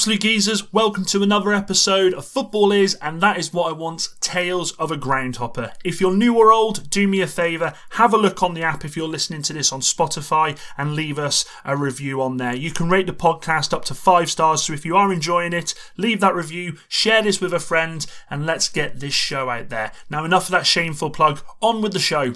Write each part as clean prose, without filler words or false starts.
Absolute Geezers, welcome to another episode of Football Is, and that is what I want, Tales of a Groundhopper. If you're new or old, do me a favour, have a look on the app if you're listening to this on Spotify and leave us a review on there. You can rate the podcast up to 5 stars, so if you are enjoying it, leave that review, share this with a friend, and let's get this show out there. Now enough of that shameful plug, on with the show.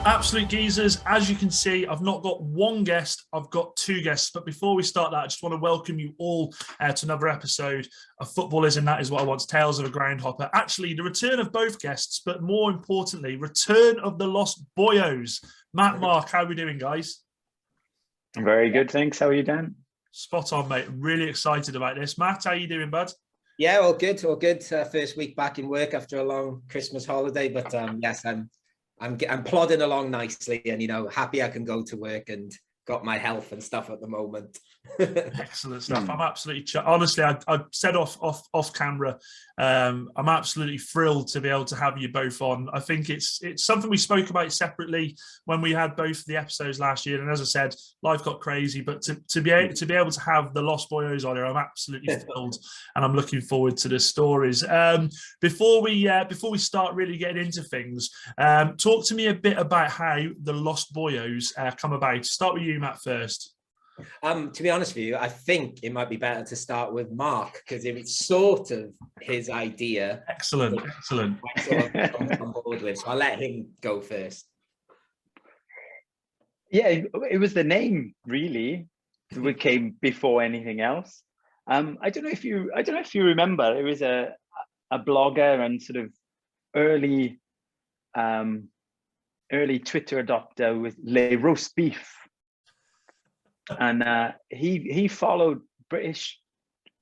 Absolute Geezers, as you can see, I've not got one guest, I've got 2 guests. But before we start that, I just want to welcome you all to another episode of Football Is, and that is what I want, Tales of a Groundhopper. Actually, the return of both guests, but more importantly, return of the lost Boyos. Matt, Marc, how are we doing, guys? I'm very good, thanks. How are you, Dan? Spot on, mate. Really excited about this. Matt, how are you doing, bud? Yeah, all good, all good. First week back in work after a long Christmas holiday, but yes, I'm plodding along nicely, and happy I can go to work and got my health and stuff at the moment. Excellent stuff. I'm absolutely honestly, I said off camera, I'm absolutely thrilled to be able to have you both on. I think it's something we spoke about separately when we had both the episodes last year, and as I said, life got crazy, but to be able to have the Lost Boyos on here, I'm absolutely thrilled, and I'm looking forward to the stories. Before we start really getting into things, talk to me a bit about how the Lost Boyos come about. Start with you, Matt, first. To be honest with you, I think it might be better to start with Marc, because it was sort of his idea. Excellent. I sort of on board with, so I'll let him go first. Yeah, it was the name really that came before anything else. I don't know if you remember. It was a blogger and sort of early Twitter adopter with Le Roast Beef. And he followed British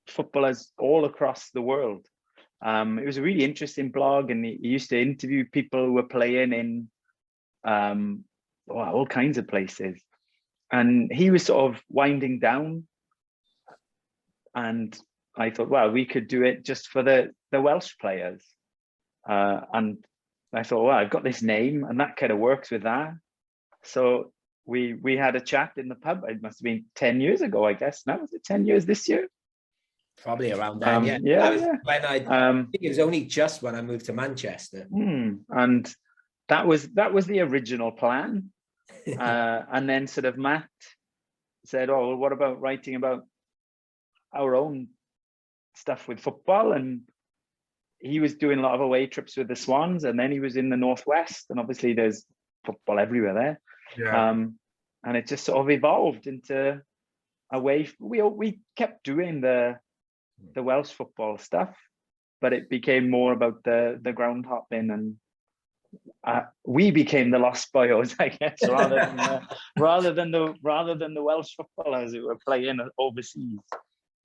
footballers all across the world. It was a really interesting blog, and he used to interview people who were playing in all kinds of places. And he was sort of winding down, and I thought, well, we could do it just for the Welsh players. And I thought, well, I've got this name, and that kind of works with that. So we had a chat in the pub. It must have been 10 years ago, I guess. Now, was it 10 years this year? Probably around then, yeah. When I think it was only just when I moved to Manchester. And that was the original plan. And then sort of Matt said, oh, well, what about writing about our own stuff with football? And he was doing a lot of away trips with the Swans, and then he was in the Northwest, and obviously there's football everywhere there. Yeah. And it just sort of evolved into a way. We kept doing the Welsh football stuff, but it became more about the groundhopping, and we became the Lost Boyos, I guess, rather than the Welsh footballers who were playing overseas.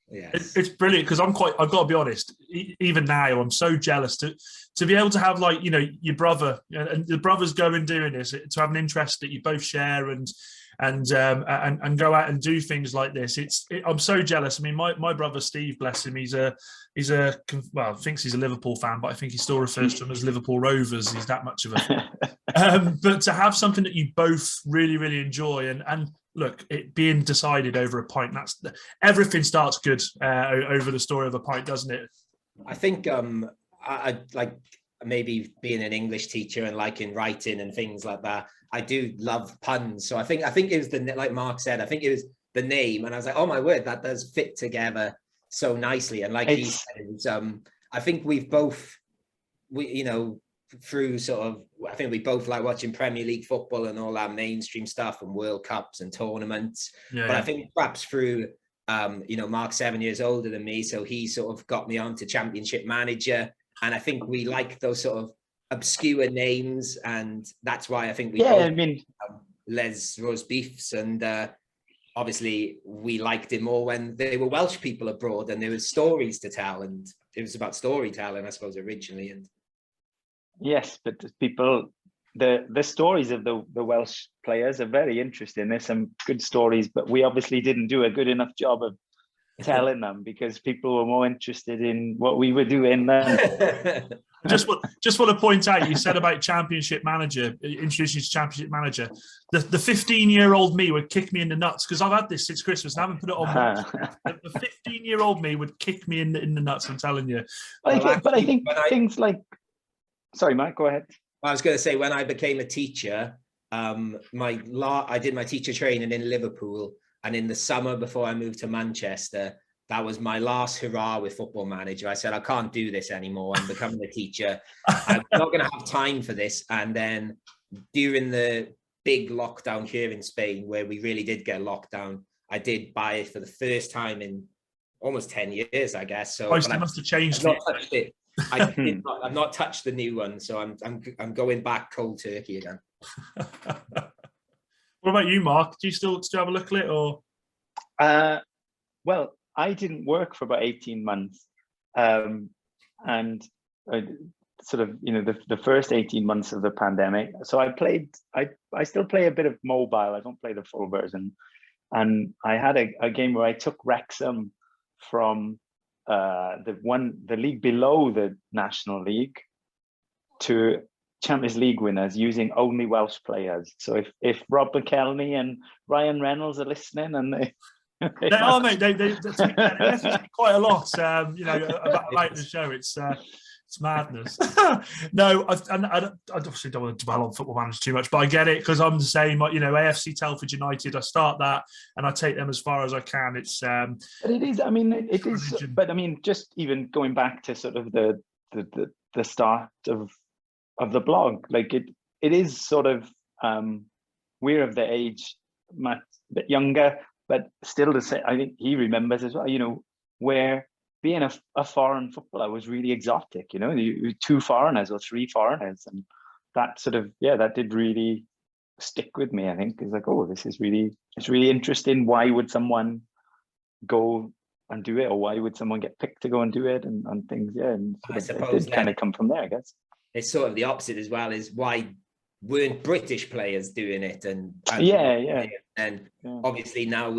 Yes. It's brilliant, because I've got to be honest, even now I'm so jealous to be able to have, like, your brother and the brothers go and doing this, to have an interest that you both share and go out and do things like this. I'm so jealous. I mean, my brother Steve, bless him, thinks he's a Liverpool fan, but I think he still refers to them as Liverpool Rovers. He's that much of a fan. But to have something that you both really, really enjoy, and look, it being decided over a pint, everything starts good over the story of a pint, doesn't it? I think I like, maybe being an English teacher and liking writing and things like that, I do love puns. So I think it was like Marc said, I think it was the name, and I was like, oh my word, that does fit together so nicely. And like he said, it was, I think we've both, through sort of, I think we both like watching Premier League football and all our mainstream stuff and World Cups and tournaments. But I think perhaps through, Marc's 7 years older than me, so he sort of got me onto Championship Manager, and I think we like those sort of obscure names, and that's why I think we Les Roast Beefs, and obviously we liked it more when they were Welsh people abroad and there was stories to tell, and was about storytelling, I suppose, originally. And yes, but the stories of the Welsh players are very interesting. There's some good stories, but we obviously didn't do a good enough job of telling them because people were more interested in what we were doing than. Just want to point out, you said about Championship Manager, introducing to Championship Manager. The 15-year-old me would kick me in the nuts because I've had this since Christmas and I haven't put it on. The 15-year-old me would kick me in the nuts. I'm telling you. But I think things like. Sorry, Mark, go ahead. I was going to say, when I became a teacher, I did my teacher training in Liverpool, and in the summer before I moved to Manchester, that was my last hurrah with Football Manager. I said, I can't do this anymore. I'm becoming a teacher. I'm not going to have time for this. And then during the big lockdown here in Spain, where we really did get locked down, I did buy it for the first time in almost 10 years, I guess. So it must have changed. I've not touched it. I've not touched the new one, so I'm going back cold turkey again. What about you, Mark? Do you still have a look at it, or? Well, I didn't work for about 18 months, and I sort of, the first 18 months of the pandemic. So I still play a bit of mobile. I don't play the full version, and I had a game where I took Wrexham from the league below the National League to Champions League winners using only Welsh players. So if Rob McKelney and Ryan Reynolds are listening, and they are, mate. They message quite a lot. About the show. It's madness. No, I obviously don't want to dwell on Football Manager too much, but I get it because I'm the same. AFC Telford United, I start that and I take them as far as I can. It's but it is. I mean, it is. But I mean, just even going back to sort of the start of the blog, like it is sort of we're of the age, Matt, a bit younger, but still the same. I think he remembers as well. Where being a foreign footballer was really exotic, 2 foreigners or 3 foreigners, and that sort of that did really stick with me. I think it's like, oh, it's really interesting. Why would someone go and do it, or why would someone get picked to go and do it, and things? Yeah, and I suppose it did kind of come from there, I guess. It's sort of the opposite as well. Is why weren't British players doing it? And obviously now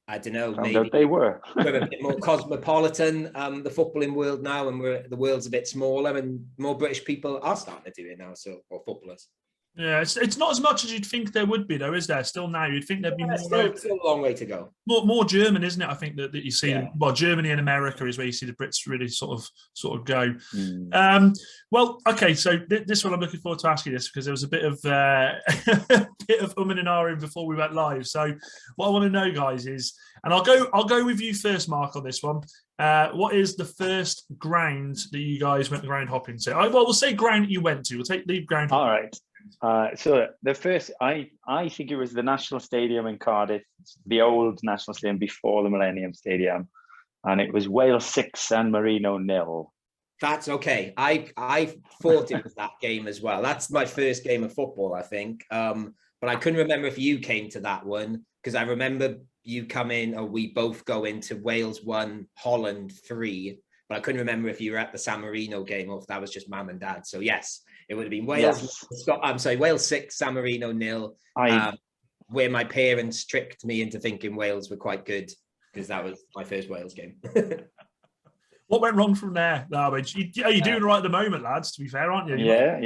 I don't know, maybe they were. We're a bit more cosmopolitan, the footballing world now, and the world's a bit smaller, and more British people are starting to do it now. Or footballers. Yeah, it's not as much as you'd think there would be, though, is there? Still now, you'd think there'd be more. Still a long way to go. More German, isn't it? I think that you see. Yeah. Well, Germany and America is where you see the Brits really sort of go. Well, okay, so this one I'm looking forward to asking this because there was a bit of and ahhing before we went live. So what I want to know, guys, is, and I'll go with you first, Mark, on this one. What is the first ground that you guys went ground hopping to? We'll say ground that you went to. We'll leave ground. All right. So the first, I think it was the National Stadium in Cardiff, the old National Stadium before the Millennium Stadium, and it was Wales 6, San Marino 0. That's okay. I thought it was that game as well. That's my first game of football, I think. But I couldn't remember if you came to that one, because I remember you come in, or we both go into Wales 1, Holland 3. But I couldn't remember if you were at the San Marino game or if that was just mum and dad. So yes, it would have been Wales. Yes. Wales 6, San Marino 0. Where my parents tricked me into thinking Wales were quite good, because that was my first Wales game. What went wrong from there? You're doing right at the moment, lads, to be fair, aren't you? Yeah.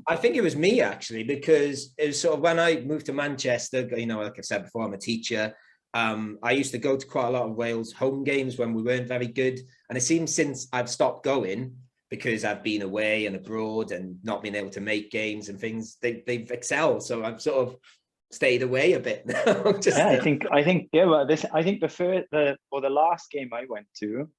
I think it was me, actually, because it was sort of when I moved to Manchester, like I've said before, I'm a teacher. I used to go to quite a lot of Wales home games when we weren't very good. And it seems since I've stopped going, because I've been away and abroad and not been able to make games and things, they've excelled. So I've sort of stayed away a bit now. I think the last game I went to,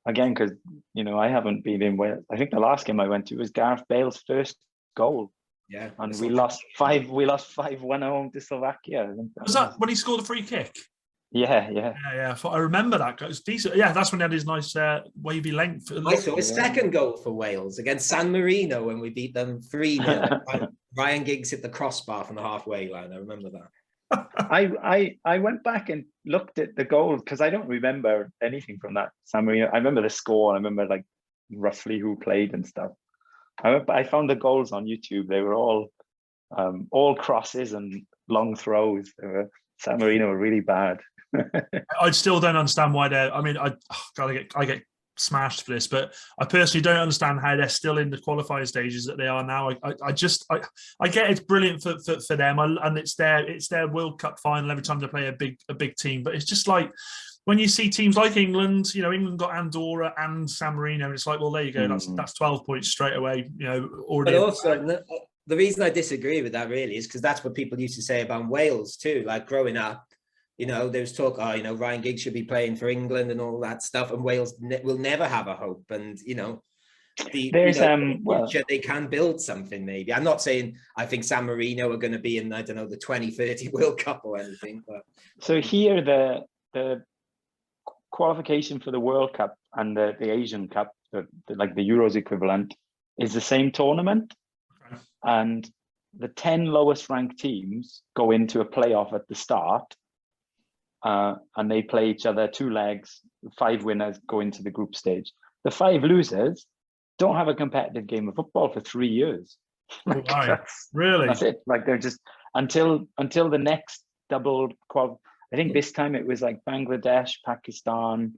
again, because I haven't been in Wales. I think the last game I went to was Gareth Bale's first goal. Yeah, and we lost 5-1 home to Slovakia. Was that when he scored a free kick? Yeah. I remember that. It was decent. Yeah, that's when he had his nice wavy length. I saw his second goal for Wales against San Marino when we beat them 3-0. Ryan Giggs hit the crossbar from the halfway line. I remember that. I went back and looked at the goals because I don't remember anything from that San Marino. I remember the score. I remember like roughly who played and stuff. I found the goals on YouTube. They were all crosses and long throws. San Marino were really bad. I still don't understand why they're. I mean, I get smashed for this, but I personally don't understand how they're still in the qualifying stages that they are now. I get it's brilliant for them, and it's their World Cup final every time they play a big team. But it's just like when you see teams like England, England got Andorra and San Marino, and it's like, well, there you go, that's 12 points straight away. Already. But also, the reason I disagree with that really is because that's what people used to say about Wales too. Like growing up, there was talk, Ryan Giggs should be playing for England and all that stuff, and Wales will never have a hope. And they can build something. Maybe I'm not saying I think San Marino are going to be in the 2030 World Cup or anything. But so here the qualification for the World Cup and the Asian Cup, like the Euros equivalent, is the same tournament, and the 10 lowest ranked teams go into a playoff at the start. And they play each other 2 legs. 5 winners go into the group stage. The 5 losers don't have a competitive game of football for 3 years. Really? That's it. Like they're just until the next double qual. I think this time it was like Bangladesh, Pakistan.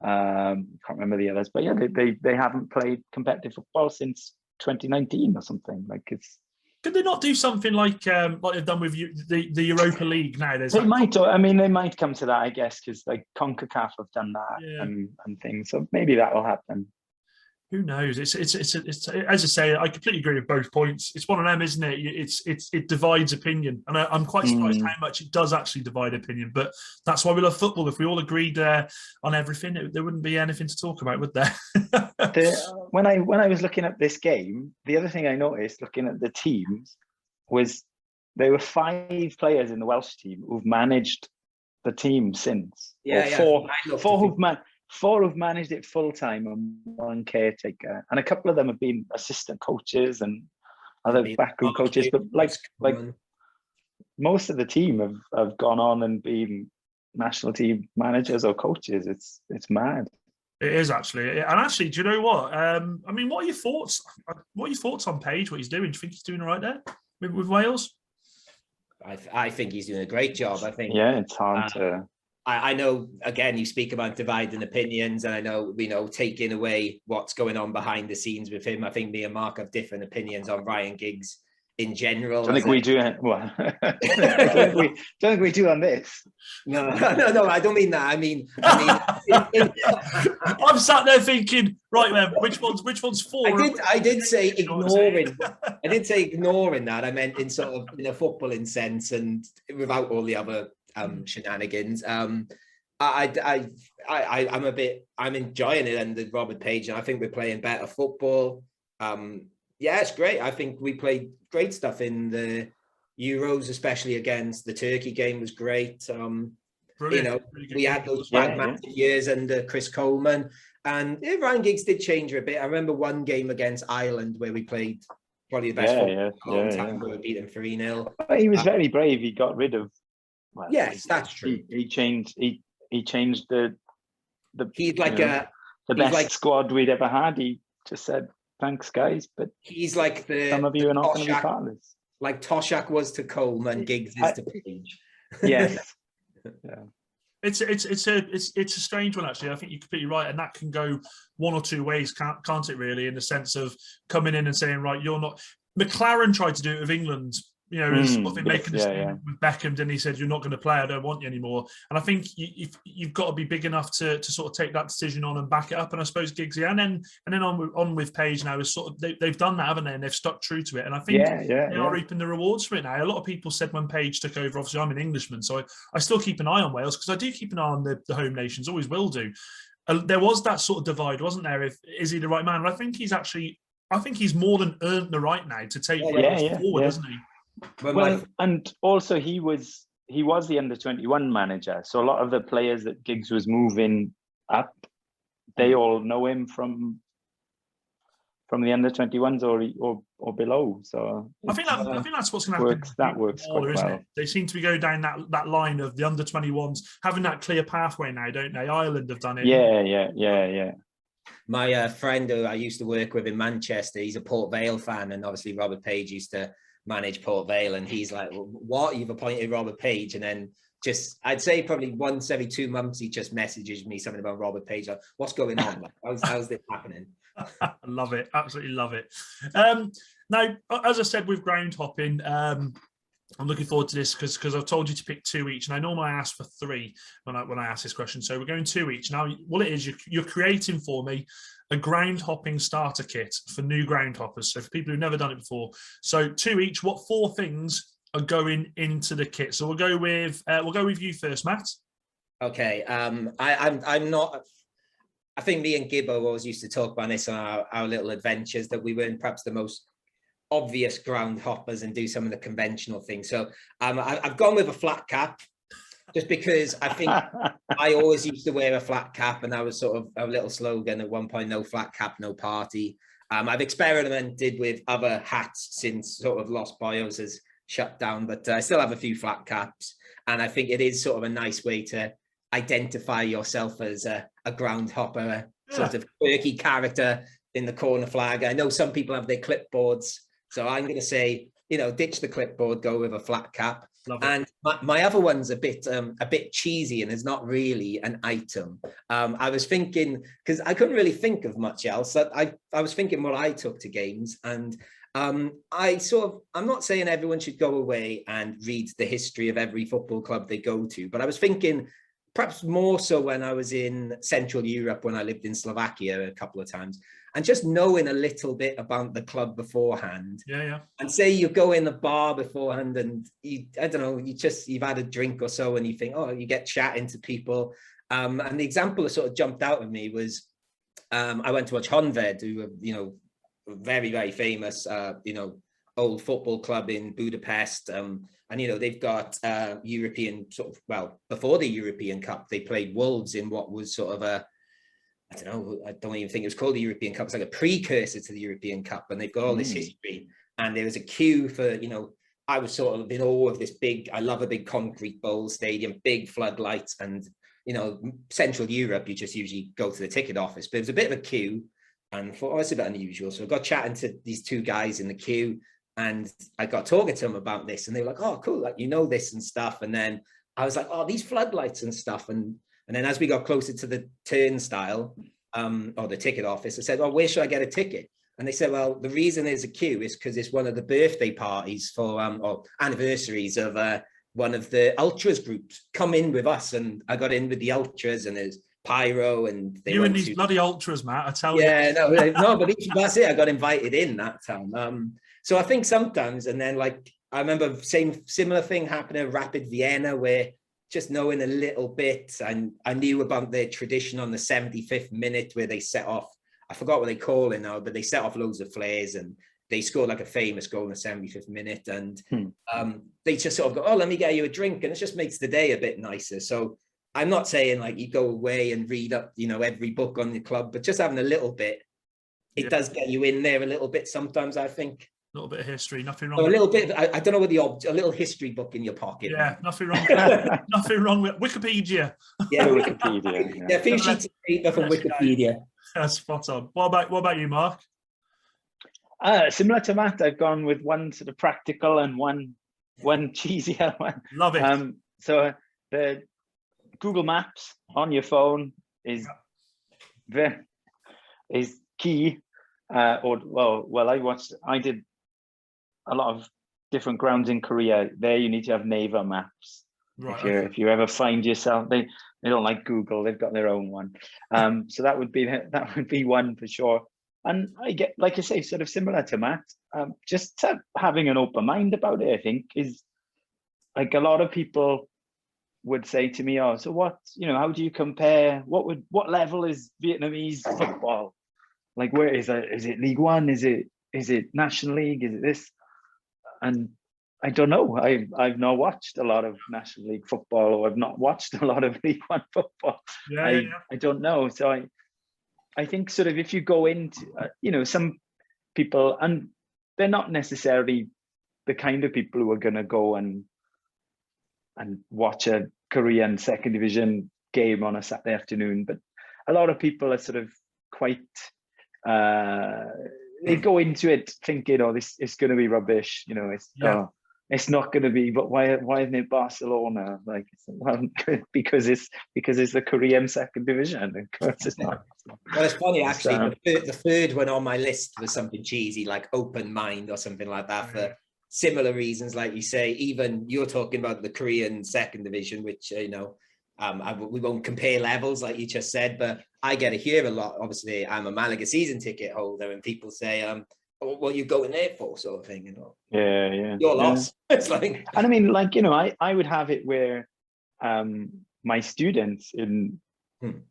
Can't remember the others, but yeah, they haven't played competitive football since 2019 or something. Like it's. Could they not do something like they've done with the Europa League now? They might. I mean, they might come to that, I guess, because like CONCACAF have done that and things. So maybe that will happen. Who knows? It's as I say, I completely agree with both points. It's one of them, isn't it? It divides opinion, and I'm quite surprised how much it does actually divide opinion. But that's why we love football. If we all agreed on everything, there wouldn't be anything to talk about, would there? When I was looking at this game, the other thing I noticed looking at the teams was there were 5 players in the Welsh team who've managed the team since. Four who've managed it full time and 1 caretaker, and a couple of them have been assistant coaches and other backroom coaches. But like most of the team have gone on and been national team managers or coaches. It's mad. It is actually, and actually, do you know what? I mean, what are your thoughts? What are your thoughts on Page? What he's doing? Do you think he's doing all right there with Wales? I think he's doing a great job. I think. Yeah, it's hard to. I know, again, you speak about dividing opinions, and I know, taking away what's going on behind the scenes with him. I think me and Marc have different opinions on Ryan Giggs in general. Don't think we do. Well, don't think we do on this. No, I don't mean that. I mean I'm sat there thinking, right, man, which one's 4? I did say ignoring. I did say ignoring that. I meant in sort of in a footballing sense and without all the other shenanigans. I'm enjoying it under Robert Page, and I think we're playing better football. Yeah, it's great. I think we played great stuff in the Euros, especially against the Turkey game was great. We had those pragmatic years under Chris Coleman, and Ryan Giggs did change a bit. I remember one game against Ireland where we played probably the best football of all time. We were beaten 3-0. He was very brave. He got rid of. Well, yes, that's true. He changed. He changed the. He's like the best squad we'd ever had. He just said, "Thanks, guys," but he's like some of you are not going to be part of this. Like Toshak was to Coleman, Giggs is to Page. Yes. Yeah. It's a strange one, actually. I think you're completely right, and that can go one or two ways, can't it? Really, in the sense of coming in and saying, right, you're not. McLaren tried to do it with England. Sort of making this with Beckham, and he said, "You're not going to play. I don't want you anymore." And I think you've got to be big enough to sort of take that decision on and back it up. And I suppose Giggsy, and then on with Page now is sort of they've done that, haven't they? And they've stuck true to it. And I think they are reaping the rewards for it now. A lot of people said when Page took over, obviously I'm an Englishman, so I still keep an eye on Wales because I do keep an eye on the home nations, always will do. There was that sort of divide, wasn't there? Is he the right man? And I think he's more than earned the right now to take Wales forward, hasn't he? Well, and also he was the under-21 manager, so a lot of the players that Giggs was moving up, they all know him from from the under-21s or below. So I think that's what's going to happen. That works quite well. They seem to be going down that line of the under-21s having that clear pathway now, don't they? Ireland have done it. Yeah. My friend who I used to work with in Manchester, he's a Port Vale fan, and obviously Robert Page used to manage Port Vale, and he's like, "What? You've appointed Robert Page?" And then I'd say probably once every 2 months, he just messages me something about Robert Page. Like, what's going on? Like, how's this happening? I love it. Absolutely love it. Now, as I said, with Groundhopping, I'm looking forward to this because I've told you to pick 2 each, and I normally ask for 3 when I ask this question. So we're going 2 each. Now, what it is, you're creating for me a groundhopping starter kit for new groundhoppers. So for people who've never done it before. So 2 each. What 4 things are going into the kit? So we'll go with you first, Matt. Okay. I'm not. I think me and Gibbo always used to talk about this on our little adventures, that we weren't perhaps the most obvious ground hoppers and do some of the conventional things. So I've gone with a flat cap, just because I think I always used to wear a flat cap, and that was sort of a little slogan at one point: no flat cap, no party. I've experimented with other hats since sort of Lost Boyos has shut down, but I still have a few flat caps, and I think it is sort of a nice way to identify yourself as a ground hopper, sort of quirky character in the corner flag. I know some people have their clipboards, so I'm going to say, ditch the clipboard, go with a flat cap. And my other one's a bit cheesy, and it's not really an item. I was thinking, because I couldn't really think of much else, that I was thinking what I took to games, and I'm not saying everyone should go away and read the history of every football club they go to, but I was thinking perhaps more so when I was in Central Europe, when I lived in Slovakia a couple of times, and just knowing a little bit about the club beforehand. Yeah. And say you go in the bar beforehand, and you've had a drink or so, and you think, oh, you get chatting to people. And the example that sort of jumped out of me was, I went to watch Honved, who were, very, very famous, old football club in Budapest. And, they've got European before the European Cup, they played Wolves in what was sort of I don't even think it was called the European Cup. It's like a precursor to the European Cup, and they've got all this history. And there was a queue for, I was sort of in awe of this I love a big concrete bowl stadium, big floodlights, and, Central Europe, you just usually go to the ticket office, but it was a bit of a queue, and I thought, it's a bit unusual. So I got chatting to these 2 guys in the queue, and I got talking to them about this, and they were like, oh, cool, like, this and stuff. And then I was like, oh, these floodlights and stuff. And then as we got closer to the turnstile, or the ticket office, I said, oh, where should I get a ticket? And they said, well, the reason there's a queue is because it's one of the birthday parties for, or anniversaries of one of the ultras groups. Come in with us. And I got in with the ultras, and there's pyro, and you and these bloody ultras, Matt, I tell you. Yeah, no, but that's it. I got invited in that time. So I think sometimes, and then like, I remember similar thing happening at Rapid Vienna, where just knowing a little bit, and I knew about their tradition on the 75th minute where they set off, I forgot what they call it now, but they set off loads of flares, and they scored like a famous goal in the 75th minute. And they just sort of go, oh, let me get you a drink. And it just makes the day a bit nicer. So I'm not saying like you go away and read up, every book on the club, but just having a little bit, it does get you in there a little bit sometimes, I think. A little bit of history, nothing wrong. A little bit. I don't know what a little history book in your pocket. Yeah, nothing wrong. Nothing wrong with Wikipedia. Yeah, Wikipedia. Yeah, a few sheets of paper from Wikipedia. That's spot on. What about you, Mark? Similar to Matt, I've gone with one sort of practical and one cheesier one. Love it. So the Google Maps on your phone is key. I did a lot of different grounds in Korea. There you need to have Naver maps. Right, if you ever find yourself, they don't like Google, they've got their own one. So that would be one for sure. And I get, like I say, sort of similar to Matt, just having an open mind about it, I think, is like a lot of people would say to me, oh, so what, how do you compare, what level is Vietnamese football? Like, where is it? Is it League One? Is it National League? Is it this? And I don't know. I've not watched a lot of National League football, or I've not watched a lot of League One football. I don't know. So I think sort of if you go into, people, and they're not necessarily the kind of people who are going to go and watch a Korean second division game on a Saturday afternoon, but a lot of people are sort of quite they go into it thinking, oh, this is going to be rubbish, you know, it's not going to be, but why isn't it Barcelona? Like, well, because it's the Korean second division. Of course it's not. Well, it's funny actually. The third one on my list was something cheesy like Open Mind or something like that, for similar reasons, like you say. Even you're talking about the Korean second division, which we won't compare levels like you just said, but I get to hear a lot. Obviously, I'm a Malaga season ticket holder, and people say, what you going there for, sort of thing, you know. Yeah. Your loss. It's like, and I mean, like, you know, I would have it where my students in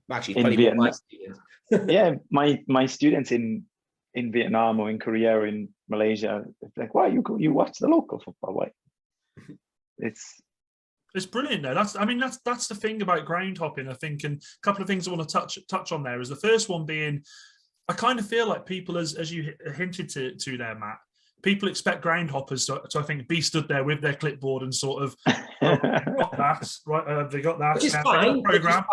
Vietnam, my students in Vietnam or in Korea or in Malaysia, like, why you watch the local football? Why? It's brilliant though. That's the thing about ground hopping, I think, and a couple of things I want to touch on there is the first one being, I kind of feel like people, as you hinted to there, Matt, people expect groundhoppers to I think be stood there with their clipboard and sort of got that right. They got that. It's fine. Program.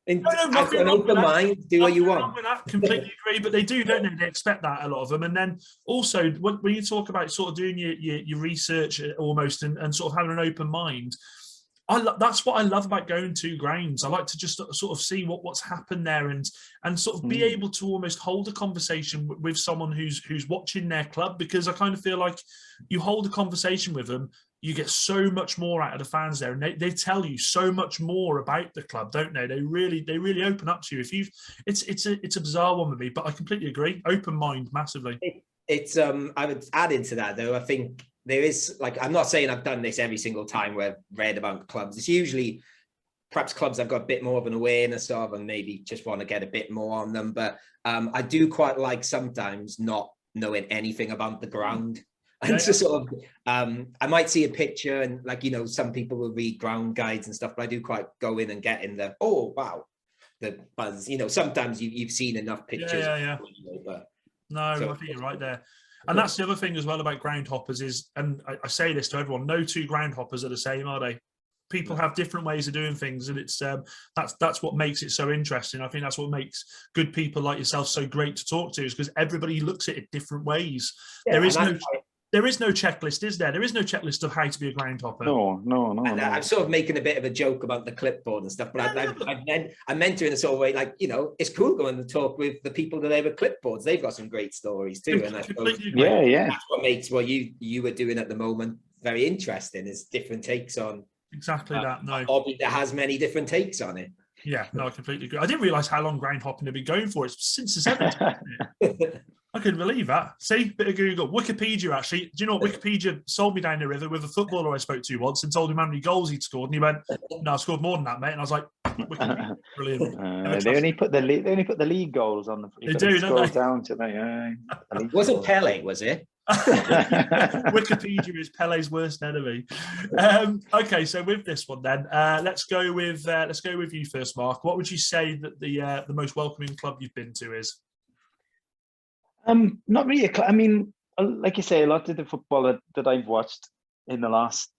Nothing an open mind. Do what you want. Completely agree, but they do, don't they? They expect that, a lot of them. And then also when you talk about sort of doing your research almost and sort of having an open mind. That's what I love about going to grounds. I like to just sort of see what's happened there and sort of be able to almost hold a conversation with someone who's watching their club, because I kind of feel like you hold a conversation with them, you get so much more out of the fans there, and they tell you so much more about the club, don't they? They really open up to you. It's a bizarre one with me, but I completely agree. Open mind massively. It's I would add into that though. I think there is, like, I'm not saying I've done this every single time where I've read about clubs. It's usually perhaps clubs I've got a bit more of an awareness of and maybe just want to get a bit more on them. But I do quite like sometimes not knowing anything about the ground. And just sort of, I might see a picture and, like, you know, some people will read ground guides and stuff, but I do quite go in and get in the, oh, wow, the buzz. You know, sometimes you've seen enough pictures. Yeah. But, I think you're right there. And that's the other thing as well about groundhoppers is, and I say this to everyone, no two groundhoppers are the same, are they? People have different ways of doing things, and it's that's what makes it so interesting. I think that's what makes good people like yourself so great to talk to, is because everybody looks at it different ways. Yeah, there is no checklist, is there? There is no checklist of how to be a groundhopper. No. And I'm sort of making a bit of a joke about the clipboard and stuff, but I meant to in a sort of way, like, you know, it's cool going to talk with the people that have clipboards. They've got some great stories too. And that's what makes what you were doing at the moment very interesting, is different takes on exactly that. No, a hobby that has many different takes on it. Yeah, no, I completely agree. I didn't realise how long groundhopping had been going for. It's since the 70s. I couldn't believe that. See, bit of Google. Wikipedia, actually. Do you know what? Wikipedia sold me down the river with a footballer I spoke to once and told him how many goals he'd scored. And he went, no, I scored more than that, mate. And I was like, Wikipedia, brilliant. They only put the league goals on the. They do, don't they? Down to the wasn't Pele, was it? Wikipedia is Pele's worst enemy. Okay, so with this one then, let's go with you first, Marc. What would you say that the most welcoming club you've been to is? Not really. I mean, like you say, a lot of the football that I've watched in the last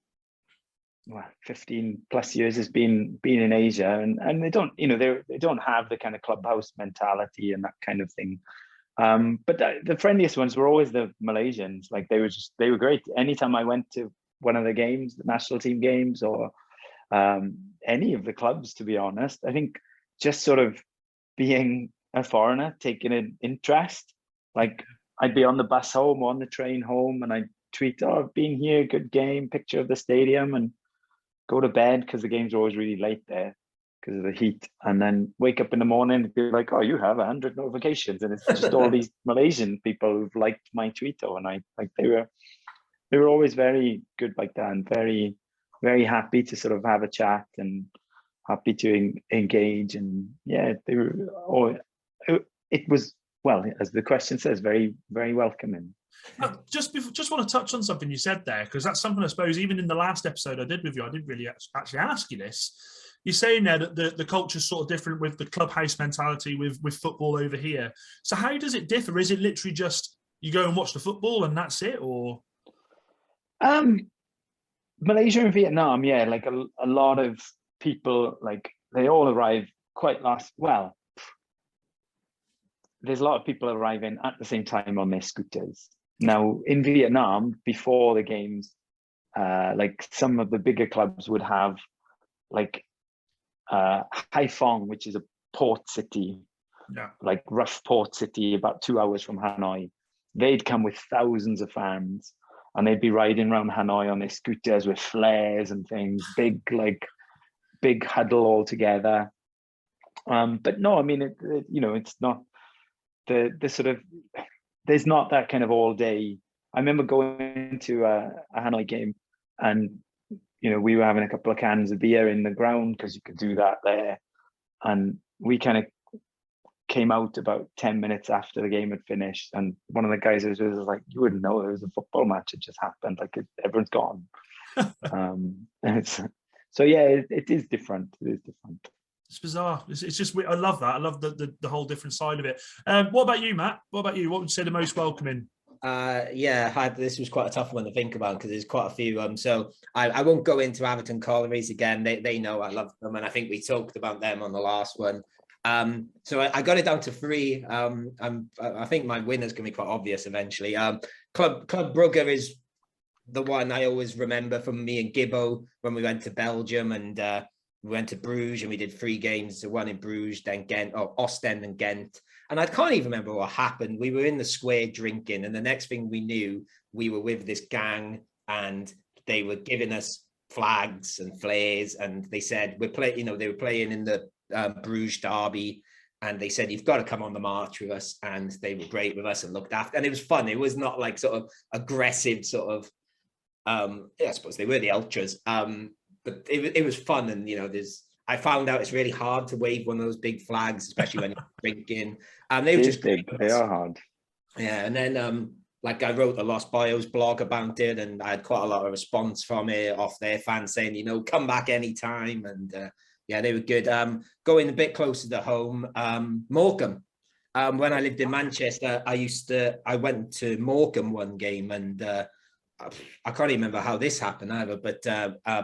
15 plus years has been in Asia, and they don't, you know, they don't have the kind of clubhouse mentality and that kind of thing. But the friendliest ones were always the Malaysians. Like, they were great. Anytime I went to one of the games, the national team games, or any of the clubs, to be honest, I think just sort of being a foreigner, taking an interest. Like, I'd be on the bus home, on the train home, and I'd tweet, oh, I've been here, good game, picture of the stadium, and go to bed because the games are always really late there because of the heat, and then wake up in the morning and be like, oh, you have 100 notifications, and it's just all these Malaysian people who've liked my tweet overnight. Like, they were always very good like that, and very, very happy to sort of have a chat and happy to engage. And yeah, they were. It was, well, as the question says, very, very welcoming. Just want to touch on something you said there, because that's something I suppose even in the last episode I did with you, I didn't really actually ask you this. You're saying there that the culture's sort of different with the clubhouse mentality with football over here. So how does it differ? Is it literally just you go and watch the football and that's it, or? Malaysia and Vietnam, yeah, like a lot of people, like they all arrive quite last. Well, there's a lot of people arriving at the same time on their scooters. Now in Vietnam, before the games, like some of the bigger clubs would have like Hai Phong, which is a port city, like rough port city, about 2 hours from Hanoi. They'd come with thousands of fans, and they'd be riding around Hanoi on their scooters with flares and things, big huddle all together. But no, I mean, it's not the sort of, there's not that kind of all day. I remember going to a Hanoi game, and we were having a couple of cans of beer in the ground because you could do that there, and we kind of came out about 10 minutes after the game had finished, and one of the guys was like, you wouldn't know there was a football match had just happened, like everyone's gone. So yeah, it is different. It's bizarre. It's just, I love that. I love the whole different side of it. What about you, Matt? What about you? What would you say the most welcoming? This was quite a tough one to think about because there's quite a few. So I won't go into Atherton Collieries again. They know I love them, and I think we talked about them on the last one. So I got it down to 3. I think my winner's gonna be quite obvious eventually. Club Brugge is the one I always remember from me and Gibbo when we went to Belgium, and we went to Bruges and we did 3 games. So one in Bruges, then Ghent, or Ostend and Ghent. And I can't even remember what happened. We were in the square drinking, and the next thing we knew, we were with this gang, and they were giving us flags and flares, and they said they were playing in the Bruges derby, and they said, you've got to come on the march with us, and they were great with us and looked after, and it was fun. It was not like sort of aggressive sort of I suppose they were the ultras, but it was fun. And I found out it's really hard to wave one of those big flags, especially when you're drinking. They were just big. They are hard. Yeah, and then like I wrote the Lost Boyos blog about it, and I had quite a lot of response from it off their fans saying, come back anytime. And yeah, they were good. Going a bit closer to home, Morecambe. When I lived in Manchester, I went to Morecambe one game, and I can't even remember how this happened either, but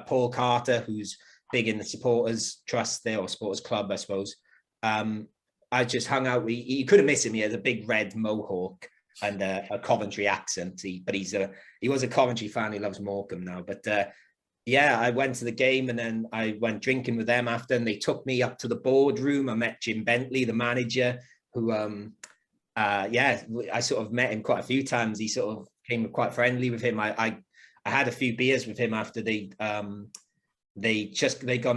Paul Carter, who's big in the supporters trust there, or supporters club, I suppose. I just hung out. You couldn't miss him. He has a big red mohawk and a Coventry accent. He was a Coventry fan. He loves Morecambe now. But yeah, I went to the game, and then I went drinking with them after, and they took me up to the boardroom. I met Jim Bentley, the manager, who I sort of met him quite a few times. He sort of came quite friendly with him. I had a few beers with him after they got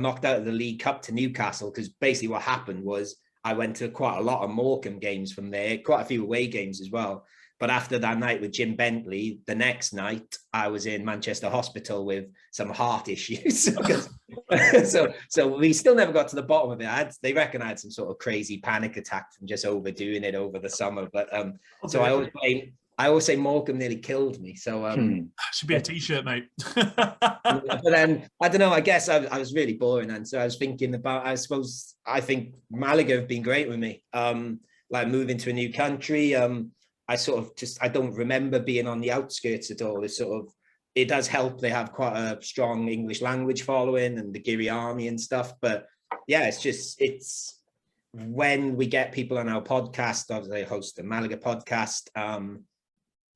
knocked out of the League Cup to Newcastle, because basically what happened was I went to quite a lot of Morecambe games from there, quite a few away games as well. But after that night with Jim Bentley, the next night I was in Manchester Hospital with some heart issues. so we still never got to the bottom of it. They reckon I had some sort of crazy panic attack from just overdoing it over the summer. But so I always say Morecambe nearly killed me. So should be a t-shirt, mate. But then I don't know. I guess I was really boring, and so I was thinking about. I think Malaga have been great with me. Like moving to a new country. I don't remember being on the outskirts at all. It does help. They have quite a strong English language following, and the Giri army and stuff. But yeah, it's when we get people on our podcast. Obviously, I host the Malaga podcast.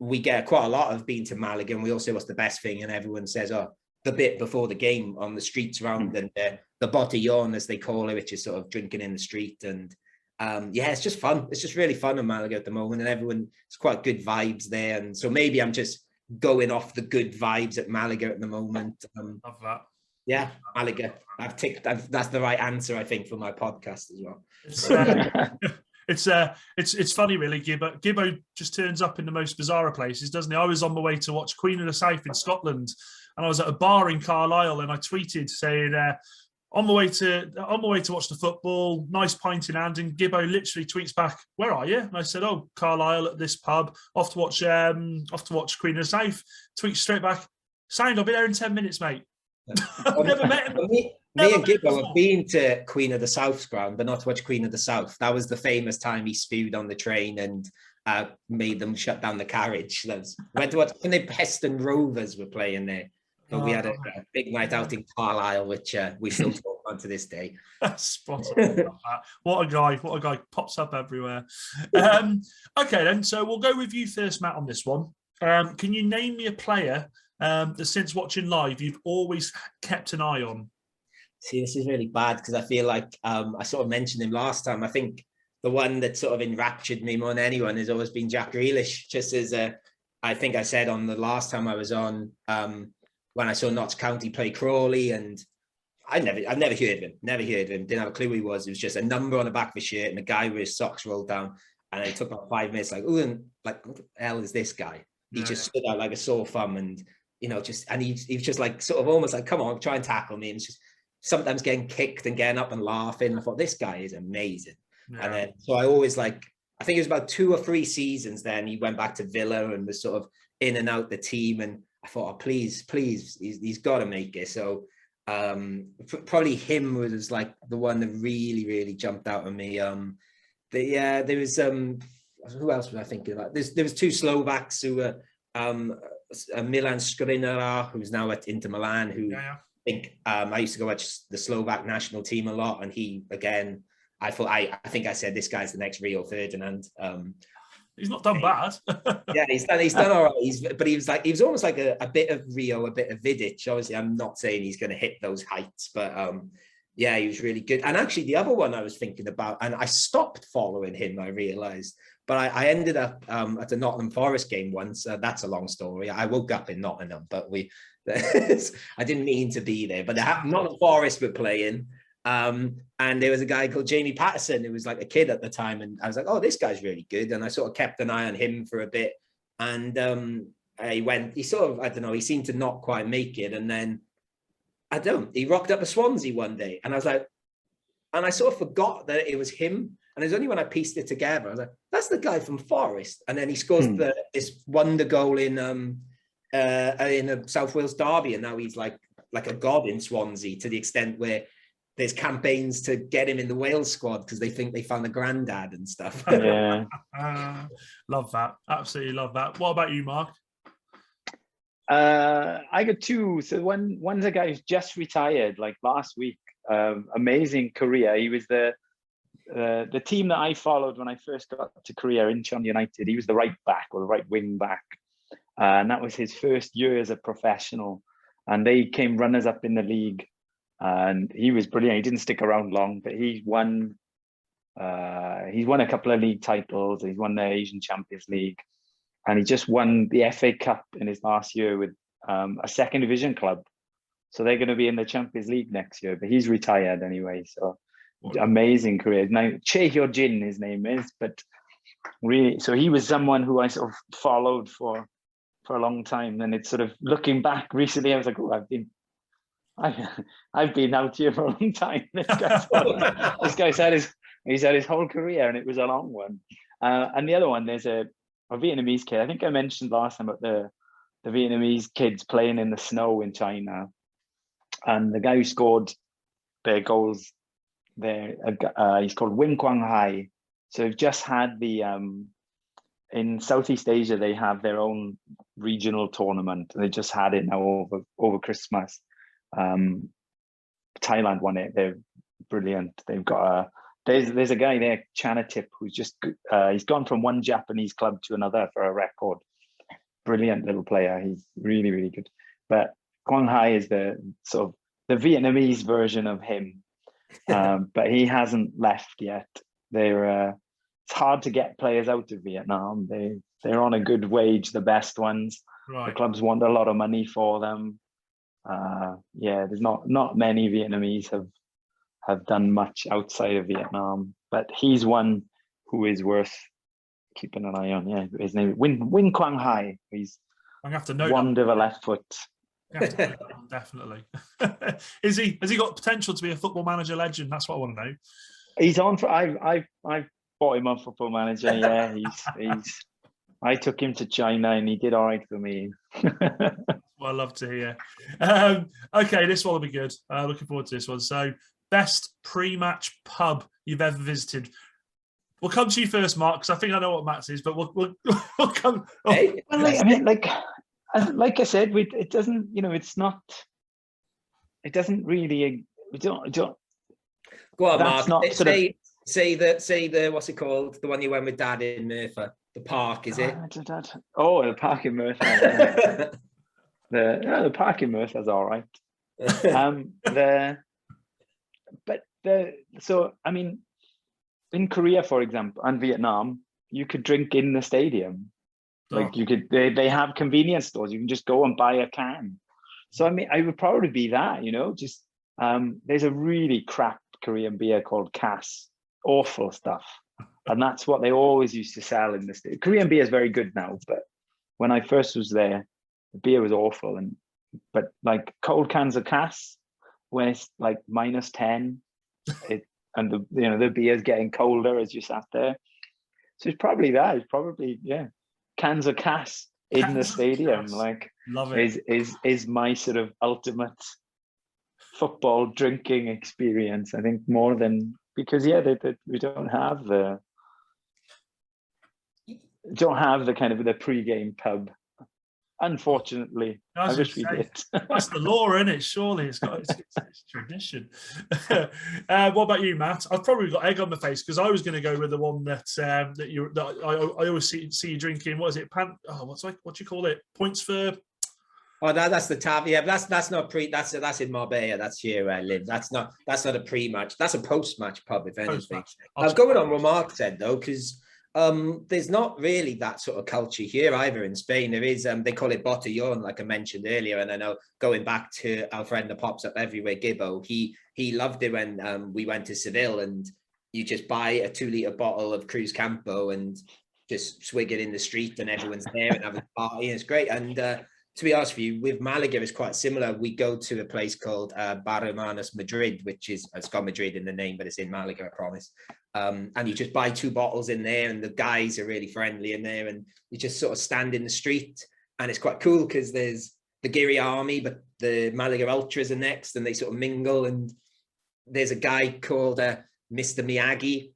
We get quite a lot of being to Malaga, and we all say what's the best thing, and everyone says, the bit before the game on the streets around, and the botellón, as they call it, which is sort of drinking in the street. And yeah, it's just fun. It's just really fun in Malaga at the moment, and it's quite good vibes there. And so maybe I'm just going off the good vibes at Malaga at the moment. Love that. Yeah, Malaga. That's the right answer, I think, for my podcast as well. It's funny, really. Gibbo just turns up in the most bizarre places, doesn't he? I was on my way to watch Queen of the South in Scotland, and I was at a bar in Carlisle, and I tweeted saying, on my way to watch the football, nice pint in hand, and Gibbo literally tweets back, "Where are you?" And I said, "Oh, Carlisle at this pub. Off to watch Queen of the South." Tweets straight back, "Sound, I'll be there in 10 minutes, mate." I've never met him. Me and Gibbo have been to Queen of the South's ground, but not to watch Queen of the South. That was the famous time he spewed on the train, and made them shut down the carriage. Went to watch when the Preston Rovers were playing there. But we had a big night out in Carlisle, which we still talk on to this day. Spot on. What a guy pops up everywhere. Okay, then. So we'll go with you first, Matt, on this one. Can you name me a player that since watching live, you've always kept an eye on? See, this is really bad because I feel like I sort of mentioned him last time. I think the one that sort of enraptured me more than anyone has always been Jack Grealish, just as I think I said on the last time I was on, when I saw Notts County play Crawley, and I've never heard of him, didn't have a clue who he was. It was just a number on the back of his shirt and a guy with his socks rolled down. And it took about 5 minutes, like, oh, and like, what the hell is this guy? He just stood out like a sore thumb, and he was just like, sort of almost like, come on, try and tackle me. And it's just sometimes getting kicked and getting up and laughing. I thought, this guy is amazing. Yeah. And then, so I always I think it was about 2 or 3 seasons then he went back to Villa and was sort of in and out the team. And I thought, oh, please, he's got to make it. So probably him was like the one that really, really jumped out at me. There was who else was I thinking about? There was 2 Slovaks who were Milan Skriniar, who's now at Inter Milan, who I think I used to go watch the Slovak national team a lot, and he again, I think I said this guy's the next Rio Ferdinand. He's not done bad. Yeah, he's done all right. But he was almost like a bit of Rio, a bit of Vidic. Obviously, I'm not saying he's going to hit those heights, but yeah, he was really good. And actually, the other one I was thinking about, and I stopped following him, I realised, but I ended up at the Nottingham Forest game once. That's a long story. I woke up in Nottingham, but I didn't mean to be there. But Nottingham Forest were playing. And there was a guy called Jamie Patterson who was like a kid at the time, and I was like, oh, this guy's really good, and I sort of kept an eye on him for a bit, and he seemed to not quite make it, and then he rocked up at Swansea one day, and I was like, and I sort of forgot that it was him, and it was only when I pieced it together, I was like, that's the guy from Forest, and then he scores this wonder goal in a South Wales derby, and now he's like a god in Swansea, to the extent where there's campaigns to get him in the Wales squad because they think they found a granddad and stuff. Yeah. Love that. Absolutely love that. What about you, Mark? I got 2. So one's a guy who's just retired, like last week. Amazing career. He was the team that I followed when I first got to career, Incheon United. He was the right back or the right wing back. And that was his first year as a professional. And they came runners up in the league. And he was brilliant. He didn't stick around long, but he's won a couple of league titles. He's won the Asian Champions League, and he just won the FA Cup in his last year with a second division club. So they're going to be in the Champions League next year, but he's retired anyway. So amazing career. Now, Che Hyo-jin, his name is, but really, so he was someone who I sort of followed for a long time. And it's sort of looking back recently, I was like, oh, I've been out here for a long time. This guy's had his whole career, and it was a long one. And the other one, there's a Vietnamese kid. I think I mentioned last time about the Vietnamese kids playing in the snow in China, and the guy who scored their goals there, he's called Wing Quang Hai. So they've just had in Southeast Asia, they have their own regional tournament. They just had it now over Christmas. Thailand won it. They're brilliant. They've got there's a guy there, Chanatip, who's just he's gone from one Japanese club to another for a record. Brilliant little player. He's really, really good. But Quang Hai is the sort of the Vietnamese version of him, but he hasn't left yet. It's hard to get players out of Vietnam. They're on a good wage, the best ones. Right. The clubs want a lot of money for them. There's not many Vietnamese have done much outside of Vietnam, but he's one who is worth keeping an eye on. Yeah, his name is Wing Quang Hai. He's I'm gonna have to know one with a left foot. Definitely. Has he got potential to be a Football Manager legend? That's what I want to know. He's on for. I've bought him on Football Manager. Yeah, he's. I took him to China and he did all right for me. Well, I love to hear. Okay, this one will be good. Looking forward to this one. So, best pre-match pub you've ever visited. We'll come to you first, Mark, because I think I know what Matt's is, but we'll come. Oh. Hey, Well, like I said, it doesn't, it's not. It doesn't really. We don't. Go on, That's Mark. not Say the what's it called? The one you went with Dad in Merthyr. The park, is it? Oh, the park in Merthyr. the park in Merthyr is all right. So I mean, in Korea, for example, and Vietnam, you could drink in the stadium. Like you could, they have convenience stores. You can just go and buy a can. So I mean, I would probably be that, just there's a really crap Korean beer called Cass, awful stuff, and that's what they always used to sell in the stadium. Korean beer is very good now, but when I first was there, the beer was awful. But like cold cans of Cass, when it's like -10, and the beer's getting colder as you sat there. So it's probably that. It's probably cans of Cass in the stadium. Like, love it. Is my sort of ultimate football drinking experience. I think more than because we don't have the kind of the pre-game pub. Unfortunately, I wish we did. That's the law, isn't it? Surely it's tradition. What about you, Matt? I've probably got egg on the face because I was going to go with the one that I always see you drinking. What is it? What do you call it? Points for. Oh, that's the Tav. Yeah, but that's not pre. That's in Marbella. That's here where I live. That's not a pre-match. That's a post-match pub, if anything. I was going on what Mark said though, because there's not really that sort of culture here either in Spain. There is they call it botellón, like I mentioned earlier, and I know going back to our friend that pops up everywhere, Gibbo, he loved it when we went to Seville, and you just buy a 2-litre bottle of Cruz Campo and just swig it in the street, and everyone's there and having a party, and it's great. And to be honest with you, with Malaga, it's quite similar. We go to a place called Bar Hermanos Madrid, which it's got Madrid in the name, but it's in Malaga, I promise. And you just buy 2 bottles in there, and the guys are really friendly in there, and you just sort of stand in the street, and it's quite cool because there's the Giri army, but the Malaga Ultras are next, and they sort of mingle. And there's a guy called Mr. Miyagi,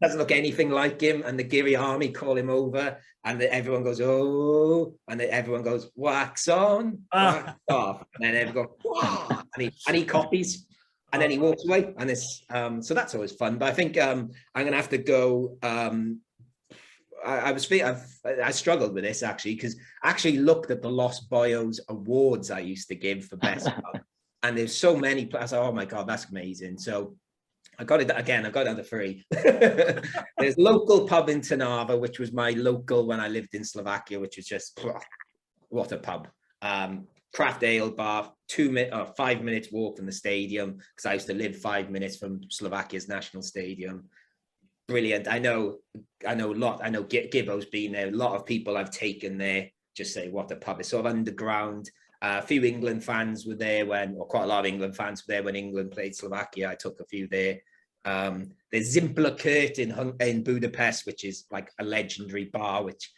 doesn't look anything like him, and the Giri army call him over, and everyone goes, oh, and then everyone goes, wax on, wax off, and then everyone goes, wow, and he copies. And then he walks away, and it's so that's always fun. But I think I'm gonna have to go. I struggled with this actually because I actually looked at the Los Boyos awards I used to give for best pub, and there's so many players. Oh my god, that's amazing! So I got it again. I got it under 3. There's local pub in Trnava, which was my local when I lived in Slovakia, which was just what a pub. Craft ale bar, 5 minutes walk from the stadium, because I used to live 5 minutes from Slovakia's national stadium. Brilliant. I know a lot. I know Gibbo's been there. A lot of people I've taken there just say what a pub. It's sort of underground. A few England fans were there quite a lot of England fans were there when England played Slovakia. I took a few there. There's Zimplakert in Budapest, which is like a legendary bar, which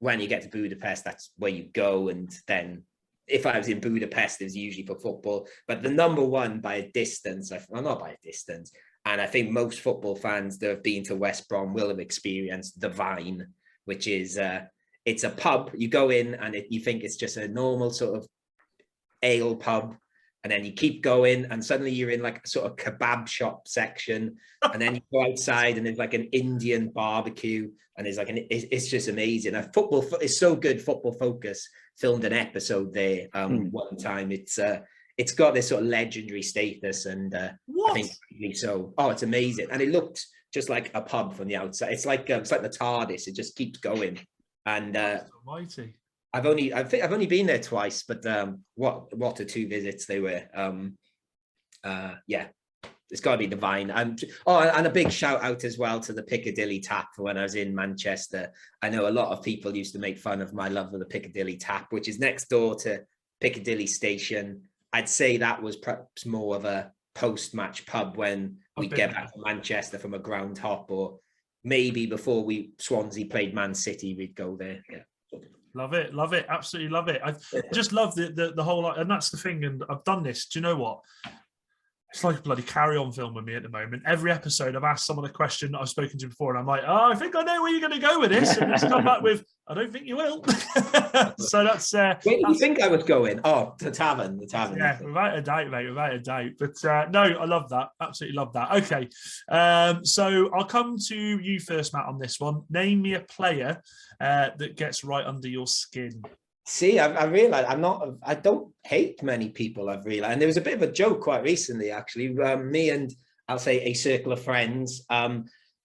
when you get to Budapest, that's where you go. And then if I was in Budapest, it was usually for football. But the number one by a distance, well, not by a distance, and I think most football fans that have been to West Brom will have experienced the Vine, which is it's a pub. You go in and you think it's just a normal sort of ale pub, and then you keep going, and suddenly you're in like a sort of kebab shop section, and then you go outside and there's like an Indian barbecue, and there's like it's just amazing. Football is so good. Football Focus filmed an episode there one time. It's got this sort of legendary status, and I think so. Oh, it's amazing, and it looked just like a pub from the outside. It's like the TARDIS. It just keeps going, and almighty. I've only been there twice, but what a 2 visits they were. Yeah, it's got to be the Vine. And a big shout out as well to the Piccadilly Tap for when I was in Manchester. I know a lot of people used to make fun of my love of the Piccadilly Tap, which is next door to Piccadilly Station. I'd say that was perhaps more of a post-match pub when we get back to Manchester from a ground hop, or maybe before Swansea played Man City, we'd go there. Yeah. Love it, absolutely love it. I just love the whole, and that's the thing. And I've done this. Do you know what? It's like a bloody carry-on film with me at the moment. Every episode, I've asked someone a question that I've spoken to before, and I'm like, "Oh, I think I know where you're going to go with this," and it's come back with, "I don't think you will." So that's where do you think I was going? Oh, the tavern. Yeah, without a doubt, mate, without a doubt. But no, I love that. Absolutely love that. Okay, so I'll come to you first, Matt, on this one. Name me a player that gets right under your skin. See, I realized I don't hate many people, I've realized. And there was a bit of a joke quite recently, actually. Me and I'll say a circle of friends.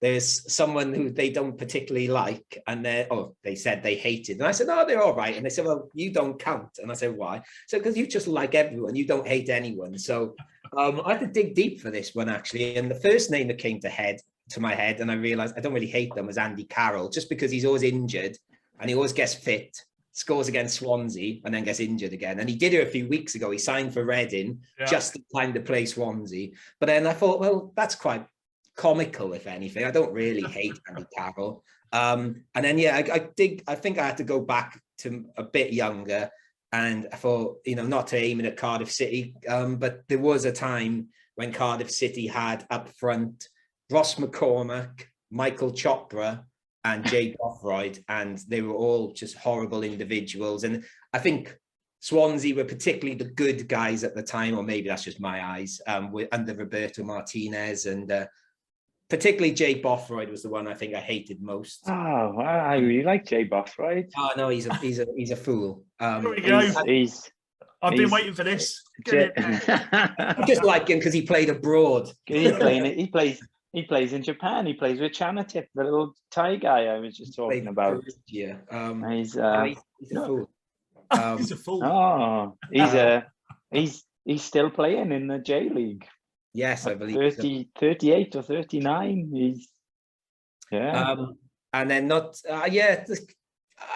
There's someone who they don't particularly like, and they said they hated. And I said, "Oh, they're all right." And they said, "Well, you don't count." And I said, "Why?" So, because you just like everyone, you don't hate anyone. So I had to dig deep for this one, actually. And the first name that came to my head, and I realized I don't really hate them, was Andy Carroll, just because he's always injured and he always gets fit. Scores against Swansea and then gets injured again. And he did it a few weeks ago. He signed for Reading just in time to play Swansea. But then I thought, well, that's quite comical, if anything. I don't really hate Andy Carroll. And then, I think I had to go back to a bit younger. And I thought, not to aim it at Cardiff City, but there was a time when Cardiff City had up front Ross McCormack, Michael Chopra, and Jay Bothroyd, and they were all just horrible individuals. And I think Swansea were particularly the good guys at the time, or maybe that's just my eyes, under Roberto Martinez, and particularly Jay Bothroyd was the one I think I hated most. Oh, I really like Jay Bothroyd. Oh no, he's a fool. There we go. I've been waiting for this. I just like him because he played abroad. He plays in Japan. He plays with Chanatip, the little Thai guy I was just talking about. Yeah, he's a fool. He's a fool. Oh, he's still playing in the J League. Yes, I believe 38 or 39. And then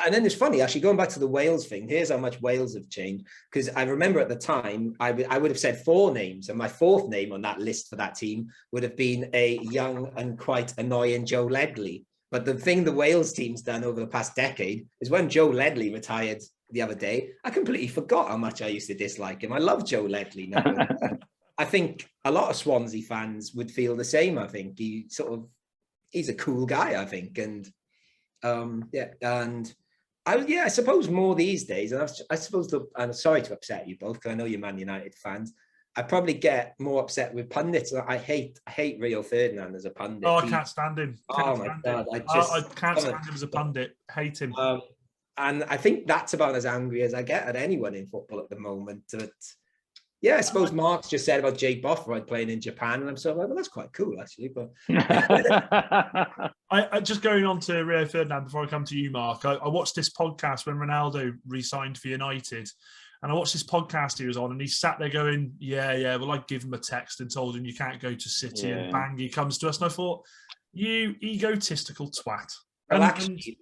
and then it's funny, actually, going back to the Wales thing. Here's how much Wales have changed. Because I remember at the time, I would have said 4 names, and my 4th name on that list for that team would have been a young and quite annoying Joe Ledley. But the thing the Wales team's done over the past decade is when Joe Ledley retired the other day, I completely forgot how much I used to dislike him. I love Joe Ledley now. I think a lot of Swansea fans would feel the same. I think he's a cool guy, I think. And I suppose more these days, and I suppose I'm sorry to upset you both, because I know you're Man United fans. I probably get more upset with pundits. I hate Rio Ferdinand as a pundit. Oh, I can't stand him. Oh my God. I can't stand him as a pundit. Hate him. And I think that's about as angry as I get at anyone in football at the moment. But yeah, I suppose Marc's just said about Jay Bothroyd playing in Japan, and I'm sort of like, well, that's quite cool, actually. But I just going on to Rio Ferdinand before I come to you, Marc. I watched this podcast when Ronaldo re-signed for United, and I watched this podcast he was on, and he sat there going, "Yeah, well, I give him a text and told him you can't go to City, and bang, he comes to us." And I thought, you egotistical twat. Well, actually,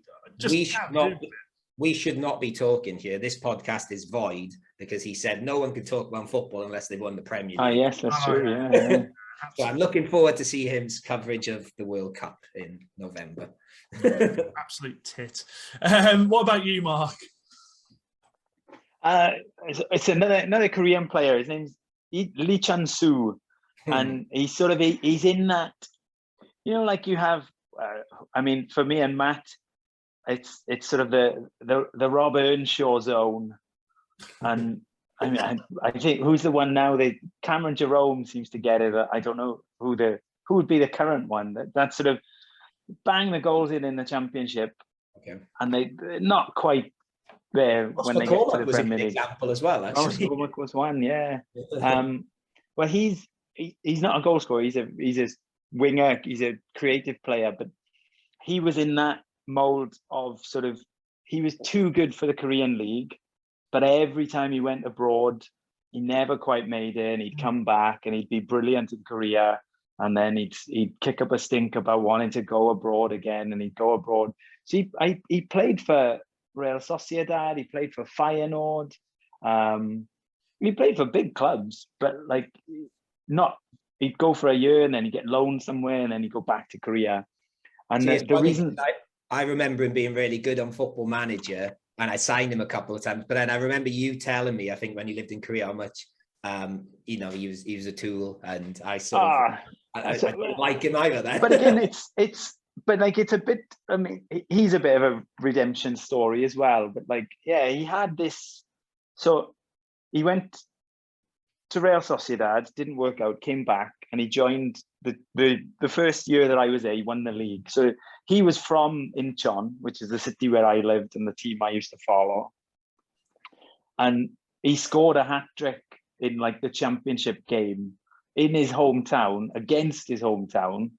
we should not be talking here. This podcast is void because he said no one could talk about football unless they won the Premier League. Oh, yes, that's true. Yeah. So I'm looking forward to see his coverage of the World Cup in November. Absolute tit. What about you, Marc? It's another Korean player. His name's Lee Chan-soo, and he's in that. Like you have. For me and Matt, it's sort of the Rob Earnshaw zone, and I think who's the one now? Cameron Jerome seems to get it. I don't know who would be the current one. That sort of bang the goals in the Championship, and they're not quite there when they get to the Premier League. Example as well. Actually, McCormack was one. Yeah. Well, he's not a goal scorer. He's a winger. He's a creative player, but he was in that mold of sort of, he was too good for the Korean League, but every time he went abroad, he never quite made it, and he'd come back and he'd be brilliant in Korea, and then he'd kick up a stink about wanting to go abroad again, and he'd go abroad. So he played for Real Sociedad, he played for Feyenoord, he played for big clubs, but he'd go for a year and then he'd get loaned somewhere and then he'd go back to Korea. And the reason I remember him being really good on Football Manager, and I signed him a couple of times. But then I remember you telling me, I think when you lived in Korea, how much you know, he was a tool, and I don't like him either. Then. But again, but like it's a bit. I mean, he's a bit of a redemption story as well. But like, yeah, he had this. So he went to Real Sociedad, didn't work out, came back, and he joined the first year that I was there. He won the league. So he was from Incheon, which is the city where I lived and the team I used to follow. And he scored a hat trick in like the championship game in his hometown against his hometown.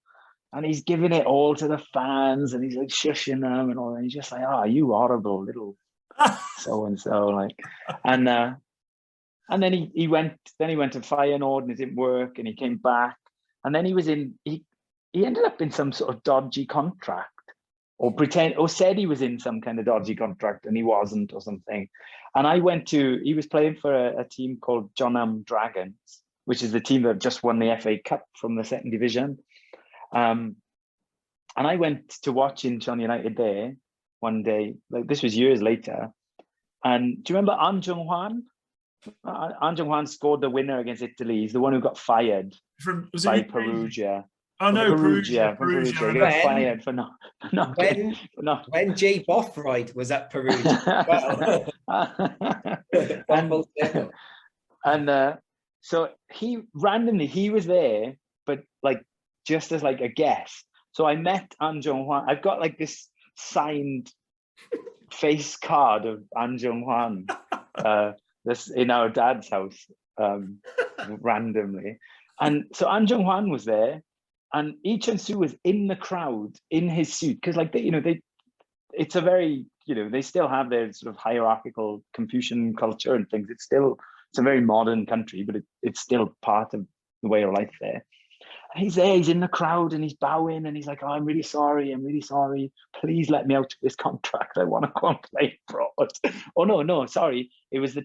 And he's giving it all to the fans and he's like shushing them and all. And he's just like, oh, you horrible little so-and-so. Like, and then he went to Feyenoord and it didn't work and he came back. And then he ended up in some sort of dodgy contract or said he was in some kind of dodgy contract and he wasn't or something. And he was playing for a team called Jeonnam Dragons, which is the team that just won the FA Cup from the second division. And I went to watch Incheon United there one day, like this was years later. And do you remember An Jung-hwan? An Jung-hwan scored the winner against Italy. He's the one who got fired by Perugia. Oh no, Perugia. He got fired for not when Jay Bothroyd was at Perugia. and so he was there, but like just as like a guest. So I met An Jung-hwan. I've got like this signed face card of An Jung-hwan this in our dad's house randomly. And so An Jung-hwan was there. And Lee Chun-soo was in the crowd in his suit because, like, it's a very, they still have their sort of hierarchical Confucian culture and things. It's a very modern country, but it's still part of the way of life there. And he's there, he's in the crowd and he's bowing and he's like, oh, I'm really sorry. Please let me out of this contract. I want to go and play abroad. Oh, no, sorry. It was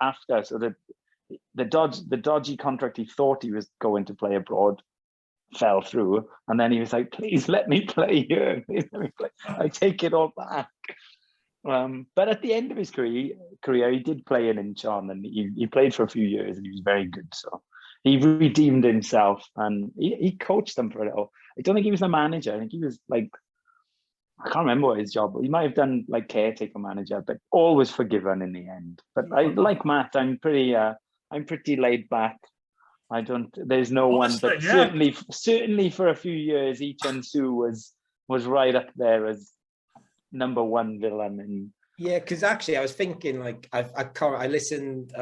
after. So the dodgy contract he thought he was going to play abroad fell through, and then he was like, please let me play here. Please let me play. I take it all back. But at the end of his career, he did play in Incheon, and he played for a few years, and he was very good. So he redeemed himself, and he coached them for a little. I don't think he was the manager. I think he was like, I can't remember what his job was. He might have done like caretaker manager, but all was forgiven in the end. But I like Matt. I'm pretty laid back. There's no one, but certainly for a few years, Lee Chun-soo was right up there as number one villain. Yeah, because actually I was thinking, like, I listened,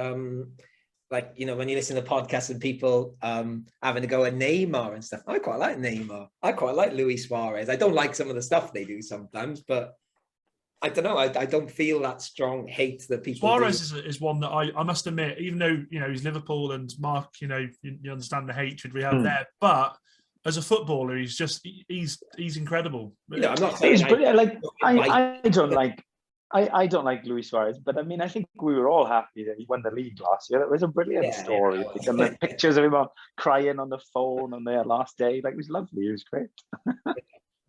like, when you listen to podcasts and people having to go at Neymar and stuff. I quite like Neymar. I quite like Luis Suarez. I don't like some of the stuff they do sometimes, but I don't know. I don't feel that strong hate that people. Suarez is one that I must admit, even though he's Liverpool and Marc, you understand the hatred we have there, but as a footballer, he's incredible. I'm not saying I don't like Luis Suarez, but I mean, I think we were all happy that he won the league last year. That was a brilliant story. Yeah. And the pictures of him crying on the phone on their last day, like, it was lovely. It was great.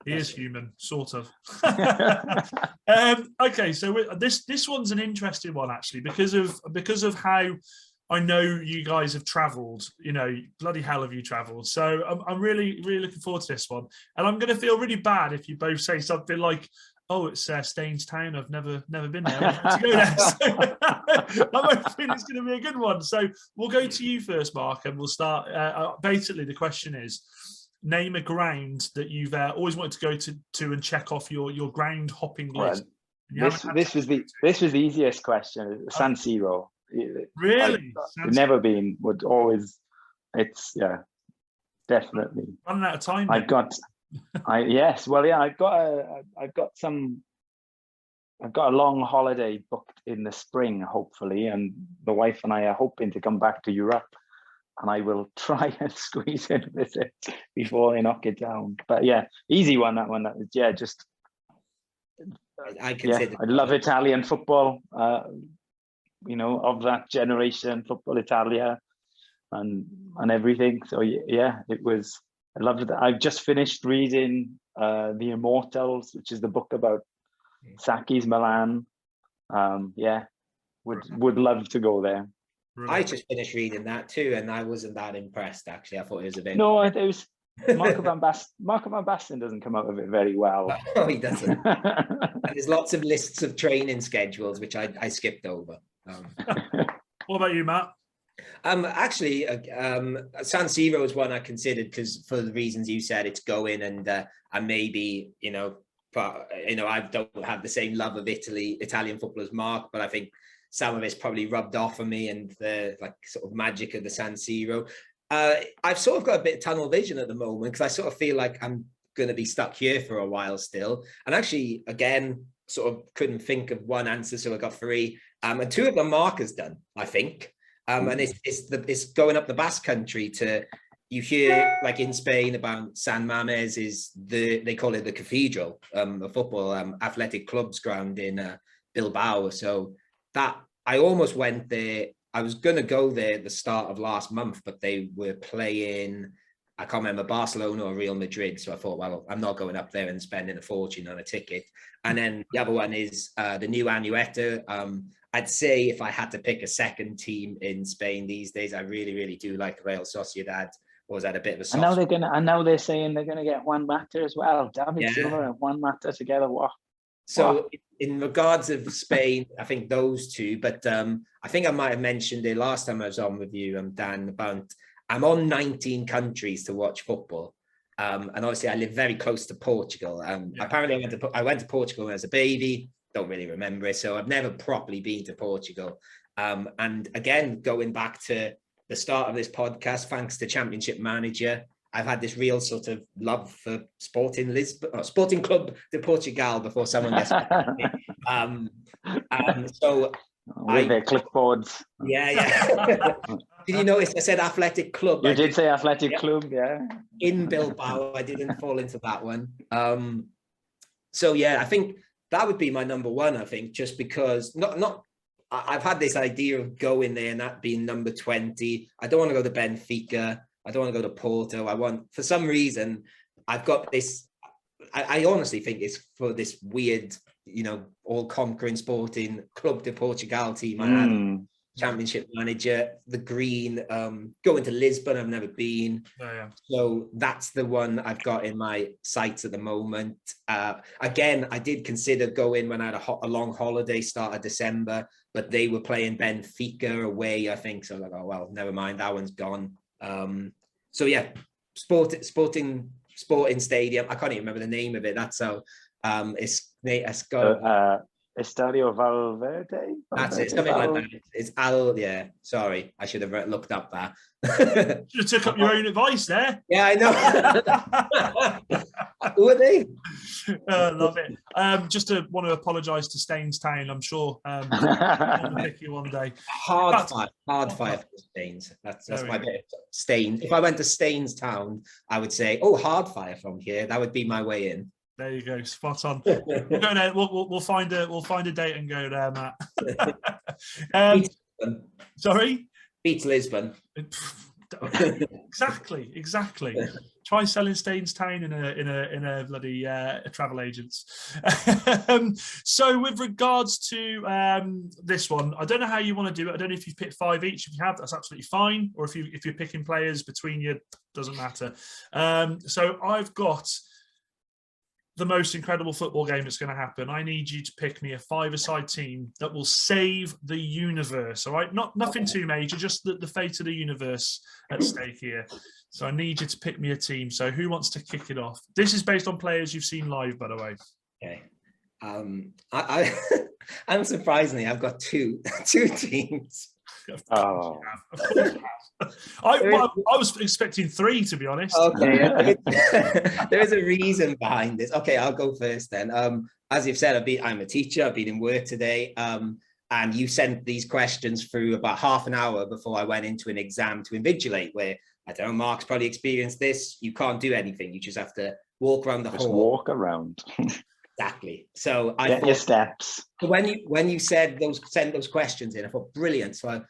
He is human, sort of. Okay, so this one's an interesting one, actually, because of how I know you guys have travelled. Bloody hell have you travelled. So I'm really, really looking forward to this one. And I'm going to feel really bad if you both say something like, oh, it's Staines Town. I've never been there. I want to go there. So I'm hoping it's going to be a good one. So we'll go to you first, Marc, and we'll start. Basically, the question is, name a ground that you've always wanted to go to and check off your ground hopping list. This was the easiest question. San Siro. Really? I've never been. Would always. It's definitely. Running out of time. I've got a long holiday booked in the spring, hopefully, and the wife and I are hoping to come back to Europe. And I will try and squeeze in a visit before they knock it down. But yeah, easy one, that one. That was, just. I love Italian football, of that generation, Football Italia and everything. So yeah, it was, I loved it. I've just finished reading The Immortals, which is the book about Saki's Milan. Would love to go there. I just finished reading that too, and I wasn't that impressed, actually. I thought it was a bit... No, it was... Marco van Basten doesn't come out of it very well. Oh, he doesn't. And there's lots of lists of training schedules, which I skipped over. What about you, Matt? Actually, San Siro is one I considered because for the reasons you said, it's going and maybe, but I don't have the same love of Italian football as Marc, but I think some of it's probably rubbed off on me and the sort of magic of the San Siro. I've sort of got a bit of tunnel vision at the moment because I sort of feel like I'm going to be stuck here for a while still. And actually, again, sort of couldn't think of one answer, so I got three. And two of them Marc has done, I think. And it's going up the Basque Country to, you hear like in Spain about San Mamés they call it the cathedral, a football athletic club's ground in Bilbao. So that I almost went there. I was going to go there at the start of last month, but they were playing, I can't remember, Barcelona or Real Madrid. So I thought, well, I'm not going up there and spending a fortune on a ticket. And then the other one is the new Anoeta. I'd say if I had to pick a second team in Spain these days, I really, really do like Real Sociedad. Or was that a bit of a soft... And now they're saying they're gonna get Juan Mata as well. David Silva and Juan Mata together. What? So in regards of Spain, I think those two, but I think I might have mentioned it last time I was on with you, Dan, about I'm on 19 countries to watch football. And obviously I live very close to Portugal. Apparently I went to Portugal when I was a baby, don't really remember it. So I've never properly been to Portugal. And again, going back to the start of this podcast, thanks to Championship Manager, I've had this real sort of love for Sporting Lisbon, or Sporting Club de Portugal before someone gets so with their clipboards. Yeah. Did you notice I said athletic club? You did say athletic club, yeah. In Bilbao, I didn't fall into that one. So yeah, I think that would be my number one, I think, just because I've had this idea of going there and that being number 20. I don't want to go to Benfica. I don't want to go to Porto. For some reason, I've got this, I honestly think it's for this weird, all-conquering Sporting Club de Portugal team I had, Championship Manager, the green, going to Lisbon, I've never been. Oh, yeah. So that's the one I've got in my sights at the moment. Again, I did consider going when I had a long holiday, start of December, but they were playing Benfica away, I think. So like, oh, well, never mind, that one's gone. So yeah, Sporting Stadium. I can't even remember the name of it. That's how it's got Estadio Valverde. That's it, something like that. It's yeah. Sorry, I should have looked up that. Should have took up your own advice there. Yeah, I know. Who are they? Love it. Just want to apologise to Staines Town. I'm sure I'll pick you one day. Hard fire for Staines. That's my bit. Staines. If I went to Staines Town, I would say, oh, hard fire from here. That would be my way in. There you go, spot on. We'll go there. We'll find a date and go there, Matt. Sorry. Beats Lisbon. Exactly. Try selling Staines Town in a bloody travel agents. So with regards to this one, I don't know how you want to do it. I don't know if you've picked 5 each. If you have, that's absolutely fine. Or if you're picking players between you, doesn't matter. So I've got the most incredible football game that's going to happen. I need you to pick me a 5-a-side team that will save the universe. All right, nothing too major, just the fate of the universe at stake here. So I need you to pick me a team. So who wants to kick it off? This is based on players you've seen live, by the way. Okay. I'm surprisingly, I've got two teams. Oh, of course you have. I was expecting 3, to be honest. Okay, there is a reason behind this. Okay, I'll go first then. As you've said, I'm a teacher. I've been in work today, and you sent these questions through about half an hour before I went into an exam to invigilate. Where I don't know, Marc's probably experienced this. You can't do anything. You just have to walk around the hall. Walk around. Exactly. So I get your steps. When you send those questions in, I thought brilliant. So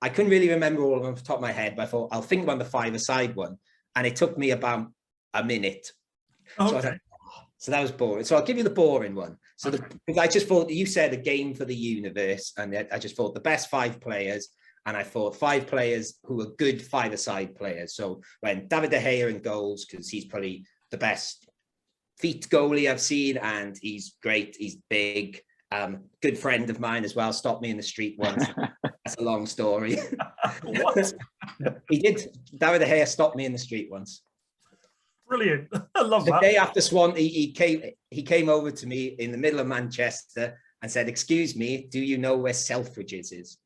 I couldn't really remember all of them off the top of my head, but I thought I'll think about the 5-a-side one, and it took me about a minute. Okay. So I was like, so that was boring. So I'll give you the boring one. So because I just thought you said a game for the universe, and I just thought the best 5 players. and I thought 5 players who were good five-a-side players. So when David De Gea in goals, because he's probably the best feet goalie I've seen, and he's great. He's big. Good friend of mine as well. Stopped me in the street once. That's a long story. What? He did. David De Gea stopped me in the street once. Brilliant. I love The that. day after Swan, he came over to me in the middle of Manchester and said, "Excuse me, do you know where Selfridges is?"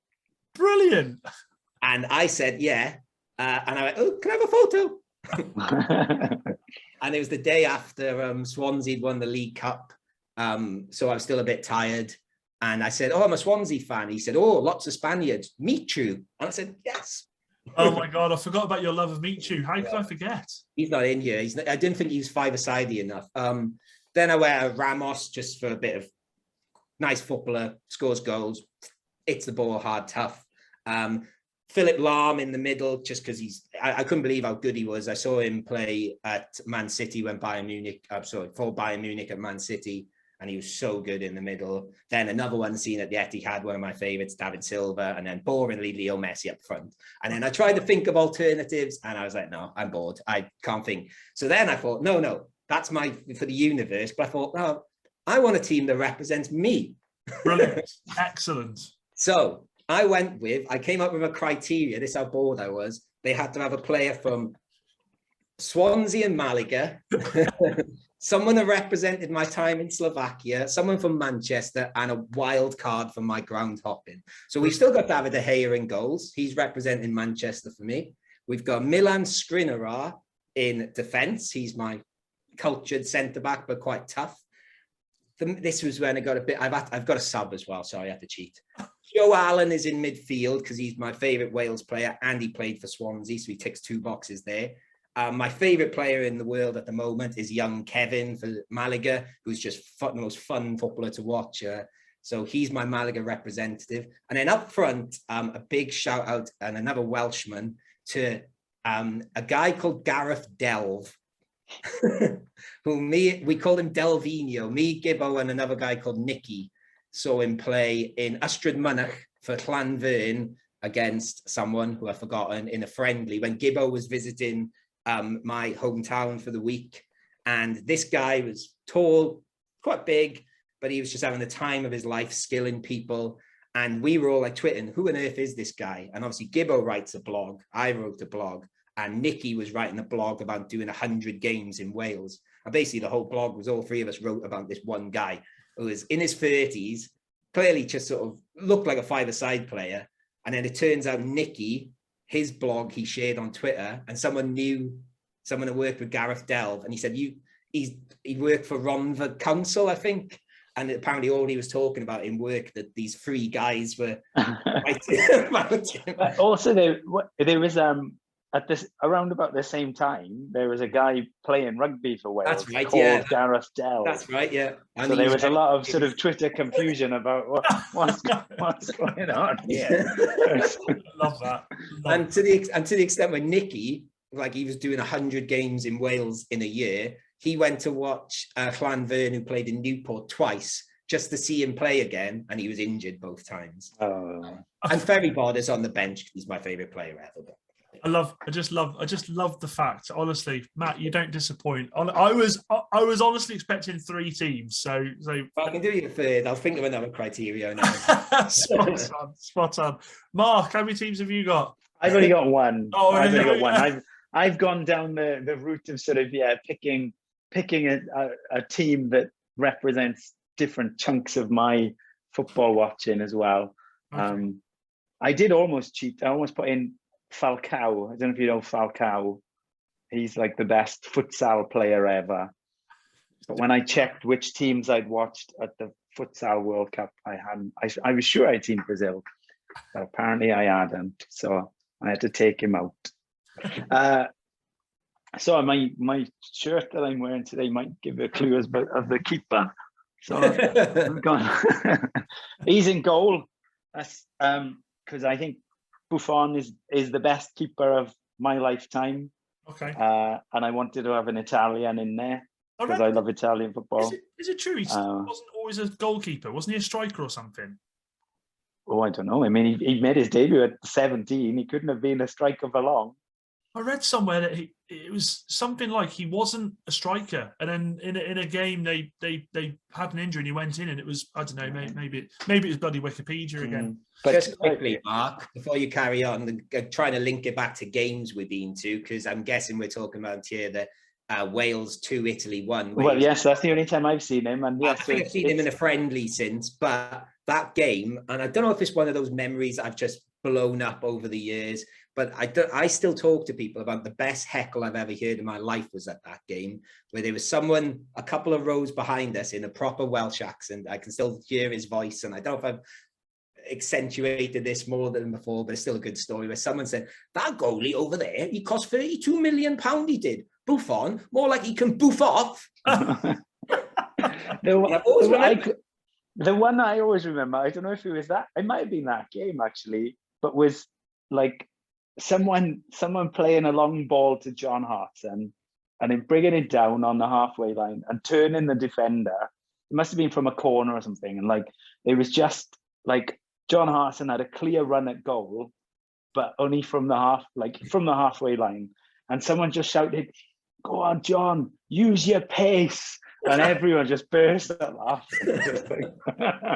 Brilliant. And I said, "Yeah." And I went, "Oh, can I have a photo?" And it was the day after Swansea won the League Cup. So I was still a bit tired. And I said, "Oh, I'm a Swansea fan." He said, "Oh, lots of Spaniards. Meet you." And I said, "Yes." Oh my God, I forgot about your love of Michu. How could I forget? He's not in here. I didn't think he was five-a-sidey enough. Then I went Ramos just for a bit of nice footballer, scores goals, hits the ball hard, tough. Philip Lahm in the middle, just because I couldn't believe how good he was. I saw him play at Man City when for Bayern Munich at Man City, and he was so good in the middle. Then another one seen at the Etihad, one of my favorites, David Silva, and then boringly Leo Messi up front. And then I tried to think of alternatives, and I was like, no, I'm bored. I can't think. So then I thought, no, that's for the universe. But I thought, no, I want a team that represents me. Brilliant. Excellent. So I came up with a criteria. This is how bored I was. They had to have a player from Swansea and Malaga, someone that represented my time in Slovakia, someone from Manchester, and a wild card from my Groundhopping. So we've still got David De Gea in goals. He's representing Manchester for me. We've got Milan Skriniar in defence. He's my cultured centre-back, but quite tough. This was when I got a bit, I've got a sub as well, so I had to cheat. Joe Allen is in midfield because he's my favourite Wales player, and he played for Swansea, so he ticks 2 boxes there. My favourite player in the world at the moment is young Kevin for Malaga, who's just the most fun footballer to watch. So he's my Malaga representative. And then up front, a big shout out and another Welshman to a guy called Gareth Delve, we called him Delvino. Me, Gibbo, and another guy called Nicky saw him play in Ystrad Mynach for Llanfern against someone who I've forgotten in a friendly when Gibbo was visiting my hometown for the week. And this guy was tall, quite big, but he was just having the time of his life, skilling people. And we were all like tweeting, who on earth is this guy? And obviously Gibbo writes a blog. I wrote a blog. And Nicky was writing a blog about doing 100 games in Wales. And basically the whole blog was all 3 of us wrote about this one guy who was in his 30s, clearly just sort of looked like a five-a-side player. And then it turns out Nicky, his blog he shared on Twitter, and someone who worked with Gareth Delve, and he said, he worked for Ronva Council, I think. And apparently all he was talking about in work that these 3 guys were writing about him. Also, there was around about the same time, there was a guy playing rugby for Wales. That's right, called Gareth Delve. That's right, yeah. So there was a lot of sort of Twitter confusion about what's going on here. Love that. And to the extent where Nicky, like he was doing 100 games in Wales in a year, he went to watch Llanfern, who played in Newport twice, just to see him play again, and he was injured both times. Oh. And Ferry Borders on the bench. He's my favourite player ever. I just love the fact. Honestly, Matt, you don't disappoint. I was honestly expecting 3 teams. So I can do you a third. I'll think of another criteria now. spot on. Marc, how many teams have you got? I've only got one. Oh, I've only got one. I've gone down the route of sort of picking a team that represents different chunks of my football watching as well. Okay. I did almost cheat. I almost put in Falcao. I don't know if you know Falcao. He's like the best futsal player ever. But when I checked which teams I'd watched at the futsal World Cup, I was sure I'd seen Brazil, but apparently I hadn't. So I had to take him out. So my shirt that I'm wearing today might give a clue of the keeper. So I'm going. He's in goal. That's because I think Buffon is the best keeper of my lifetime. Okay. And I wanted to have an Italian in there because I love Italian football. Is it true he wasn't always a goalkeeper? Wasn't he a striker or something? Oh, I don't know. I mean, he made his debut at 17. He couldn't have been a striker for long. I read somewhere that it was something like he wasn't a striker, and then in a game they had an injury and he went in, and it was, I don't know, maybe it was bloody Wikipedia again. But just quickly, Mark, before you carry on, trying to link it back to games we've been to, because I'm guessing we're talking about here that Wales 2, Italy 1. Well, yes, that's the only time I've seen him. And yes, I think I've seen him in a friendly since, but that game, and I don't know if it's one of those memories I've just blown up over the years, but I still talk to people about the best heckle I've ever heard in my life was at that game, where there was someone a couple of rows behind us in a proper Welsh accent. I can still hear his voice, and I don't know if I've accentuated this more than before, but it's still a good story, where someone said, that goalie over there, he cost £32 million, he did. Boof on, more like he can boof off. The one I always remember, I don't know if it was that, it might have been that game actually, but was like someone playing a long ball to John Hartson and then bringing it down on the halfway line and turning the defender. It must have been from a corner or something. And like, it was just like John Hartson had a clear run at goal, but only from the halfway line. And someone just shouted, "Go on, John, use your pace." And everyone just burst out laughing.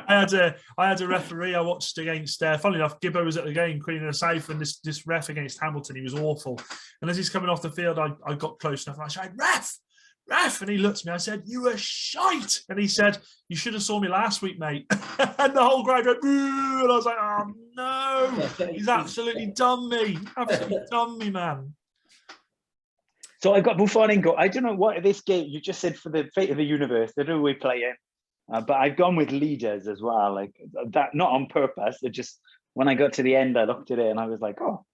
I had a referee I watched against, funnily enough, Gibbo was at the game, Queen of the South, and this ref against Hamilton, he was awful. And as he's coming off the field, I got close enough and I shouted, "Ref!" And he looked at me, I said, "You were shite." And he said, "You should have saw me last week, mate." And the whole crowd went, "Boo!" And I was like, "Oh no, he's absolutely done me. Absolutely done me, man." So I've got Buffon in goal. I don't know what this game, you just said for the fate of the universe, I don't know who we play in, but I've gone with leaders as well. Like that, not on purpose. It just, when I got to the end, I looked at it and I was like, oh,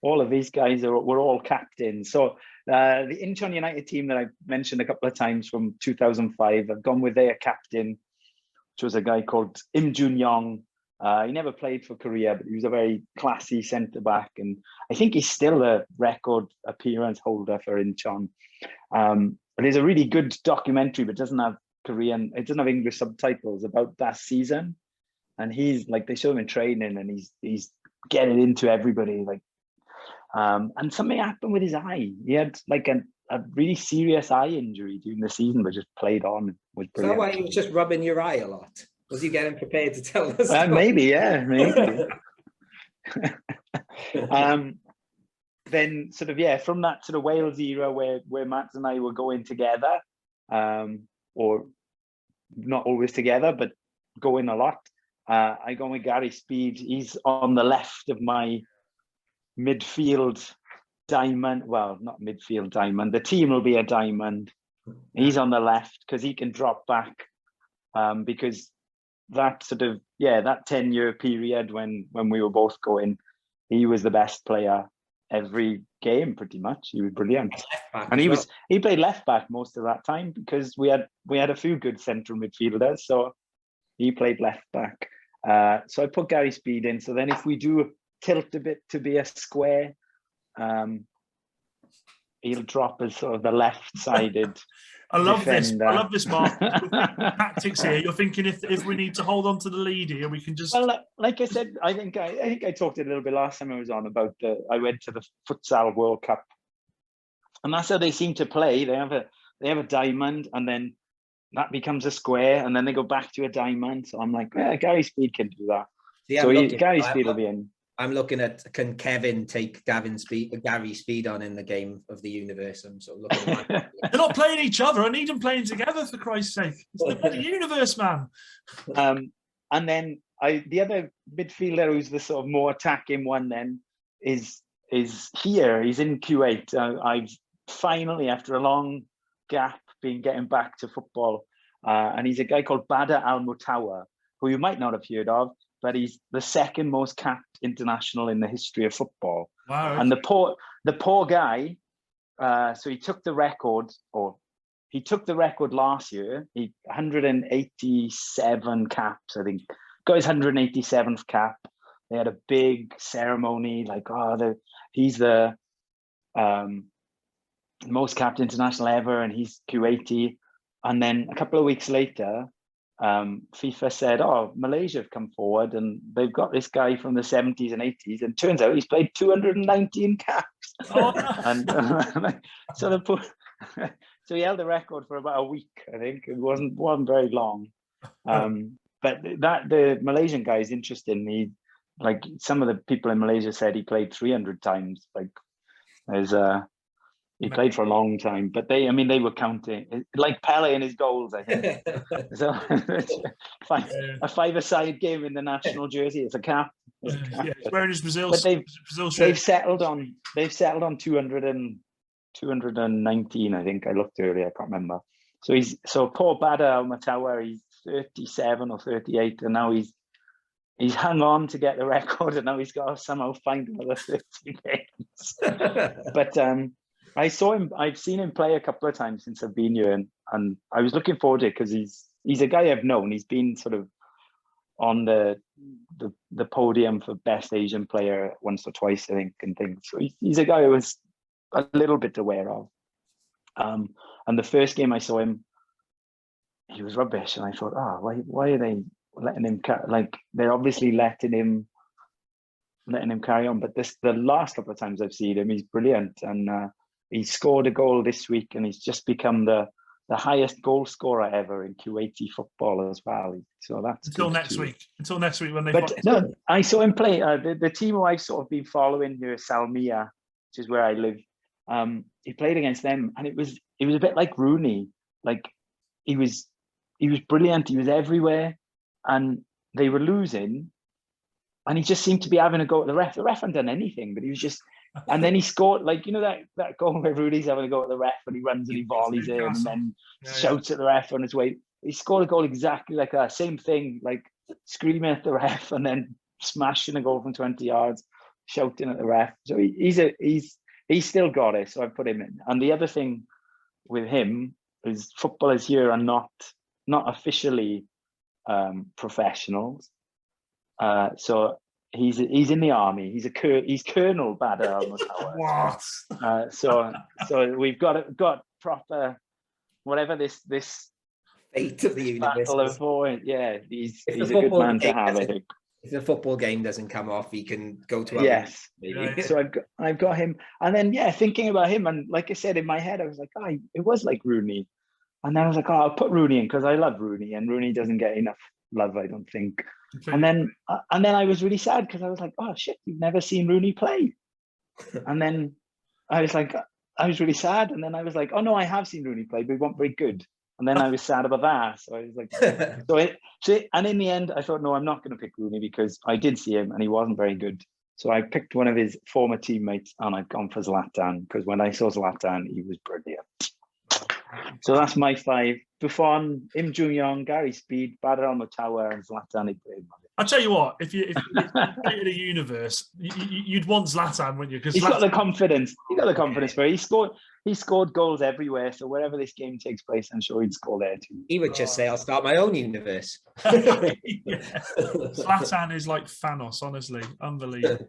all of these guys were all captains. So the Incheon United team that I mentioned a couple of times from 2005, I've gone with their captain, which was a guy called Im Jun-young. He never played for Korea, but he was a very classy centre-back. And I think he's still a record appearance holder for Incheon. There's a really good documentary, but it doesn't have English subtitles about that season. And he's like, they show him in training and he's getting into everybody. Like, and something happened with his eye. He had like a really serious eye injury during the season, but just played on. Was brilliant. Is that why he was just rubbing your eye a lot? Was he getting prepared to tell us? Maybe, yeah, maybe. Then sort of, yeah, from that sort of Wales era where Matt and I were going together, or not always together, but going a lot, I go with Gary Speed. He's on the left of my midfield diamond. Well, not midfield diamond. The team will be a diamond. He's on the left because he can drop back, because that sort of, that 10-year period when we were both going, he was the best player every game pretty much. He was brilliant. And he played left back most of that time because we had a few good central midfielders, so he played left back. So I put Gary Speed in. So then if we do tilt a bit to be a square, he'll drop as sort of the left-sided I love defender. this. I love this, Mark. Tactics here. You're thinking if we need to hold on to the lead here, we can just. Well, like I said, I think I talked a little bit last time I was on about I went to the futsal World Cup, and that's how they seem to play. They have a diamond, and then that becomes a square, and then they go back to a diamond. So I'm like, yeah, Gary Speed can do that. Gary Speed will be in. I'm looking at, can Kevin take Gary Speed on in the game of the universe? I'm sort of looking at They're not playing each other. I need them playing together, for Christ's sake. It's the universe, man. And then the other midfielder who's the sort of more attacking one then is here. He's in Kuwait. I've finally, after a long gap, been getting back to football. And he's a guy called Badr Al-Mutawa, who you might not have heard of, but he's the second most capped international in the history of football. Wow. And the poor guy, so he took the record last year. He 187 caps, I think. Got his 187th cap. They had a big ceremony, like, he's the most capped international ever, and he's Kuwaiti. And then a couple of weeks later, FIFA said, "Oh, Malaysia have come forward and they've got this guy from the 70s and 80s, and turns out he's played 219 caps." Oh, no. And so so he held the record for about a week. I think it wasn't very long. But the Malaysian guy is interesting. He, like, some of the people in Malaysia said he played 300 times. Like, he played for a long time, but they were counting, like Pele and his goals, I think. So a five-a-side game in the national jersey. It's a cap. Yeah, he's wearing his Brazil. But shirt. they've settled on 219. I think I looked earlier. I can't remember. So poor Badr Al-Matawa, he's 37 or 38, and now he's hung on to get the record, and now he's got to somehow find another 30 games. But I've seen him play a couple of times since I've been here, and I was looking forward to it because he's a guy I've known. He's been sort of on the podium for best Asian player once or twice, I think, and things. So he's a guy I was a little bit aware of. And the first game I saw him, he was rubbish, and I thought, why are they letting him they're obviously letting him carry on. But the last couple of times I've seen him, he's brilliant, and he scored a goal this week, and he's just become the highest goal scorer ever in Kuwaiti football as well. So that's until next week when they. But no, I saw him play. The team who I've sort of been following here, Salmiya, which is where I live. He played against them, and it was a bit like Rooney. Like, he was brilliant. He was everywhere, and they were losing, and he just seemed to be having a go at the ref. The ref hadn't done anything, but he was just. And then he scored, like, you know, that goal where Rooney's having a go at the ref, and he runs and he volleys in, and then shouts at the ref on his way. He scored a goal exactly like that. Same thing, like screaming at the ref and then smashing a goal from 20 yards, shouting at the ref. So he's still got it. So I put him in. And the other thing with him is footballers here are not officially professionals. So he's in the army. He's Colonel Badr Al-Matawa. What? So we've got proper, whatever this fate of the universe. Yeah, he's a good man to have, I think. If the football game doesn't come off, he can go to yes. So I've got him, and then thinking about him, and like I said in my head, I was like, it was like Rooney, and then I was like, I'll put Rooney in because I love Rooney, and Rooney doesn't get enough love, I don't think. Okay. And then I was really sad because I was like, oh shit, you've never seen Rooney play. And then I was really sad, and then I was like, oh no, I have seen Rooney play, but he wasn't very good. And then I was sad about that. So I was like, and in the end, I thought, no, I'm not going to pick Rooney because I did see him and he wasn't very good. So I picked one of his former teammates, and I've gone for Zlatan because when I saw Zlatan, he was brilliant. So that's my 5: Buffon, Im Jong-yong, Gary Speed, Badr Al-Matawa, and Zlatan Ibrahimovic. I'll tell you what, if you created a universe, you'd want Zlatan, wouldn't you? Because he's got the confidence. He's got the confidence for it. He scored goals everywhere. So wherever this game takes place, I'm sure he'd score there too. He would just say, "I'll start my own universe." Zlatan is like Thanos, honestly, unbelievable.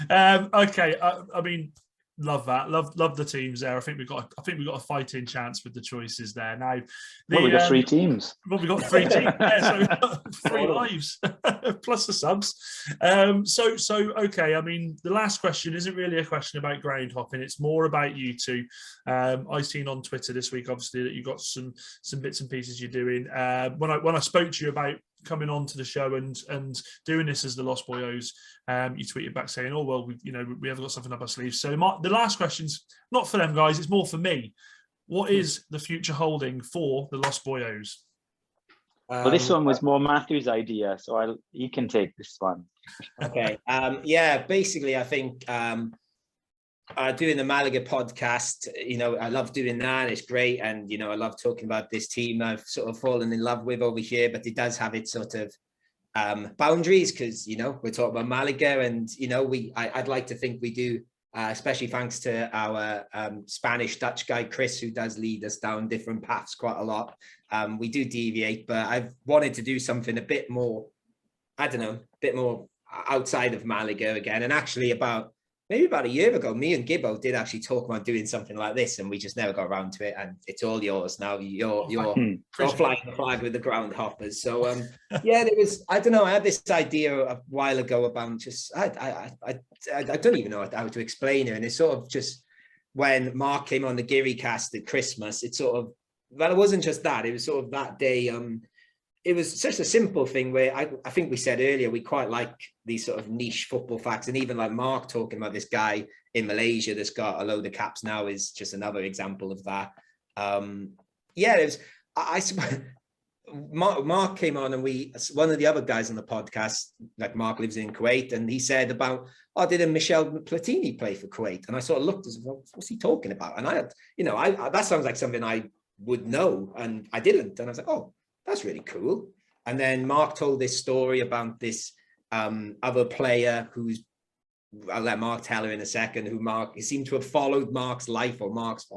Okay, I mean, love that. Love the teams there. I think we've got a fighting chance with the choices there. Now, we've got 3 teams. Well, we've got 3 teams. Yeah, so 3 lives plus the subs. So okay. I mean, the last question isn't really a question about ground hopping. It's more about you two. I've seen on Twitter this week, obviously, that you've got some bits and pieces you're doing. When I spoke to you about coming on to the show and doing this as the Lost Boyos, you tweeted back saying, oh, well, we have got something up our sleeves. So the last question's not for them guys, it's more for me. What is the future holding for the Lost Boyos? Well, this one was more Matthew's idea, so you can take this one. Okay. Basically, I think doing the Malaga podcast, I love doing that. It's great. And, I love talking about this team I've sort of fallen in love with over here, but it does have its sort of boundaries because, we're talking about Malaga and, I'd like to think we do, especially thanks to our Spanish Dutch guy, Chris, who does lead us down different paths quite a lot. We do deviate, but I've wanted to do something a bit more, outside of Malaga again, and actually about maybe about a year ago, me and Gibbo did actually talk about doing something like this, and we just never got around to it. And it's all yours now. You're flying the flag with the Groundhoppers. So yeah, there was, I don't know, I had this idea a while ago about just I don't even know how to explain it. And it's sort of just when Marc came on the Geary cast at Christmas, it sort of, well, it wasn't just that, it was sort of that day. It was such a simple thing where I think we said earlier, we quite like these sort of niche football facts. And even like Marc talking about this guy in Malaysia that's got a load of caps now is just another example of that. Yeah, it was, Marc came on, and one of the other guys on the podcast, like Marc lives in Kuwait, and he said about, oh, didn't Michel Platini play for Kuwait? And I sort of looked as well, what's he talking about? And I that sounds like something I would know, and I didn't. And I was like, oh, that's really cool. And then Marc told this story about this other player who's, I'll let Marc tell her in a second, he seemed to have followed Marc's life, or Marc's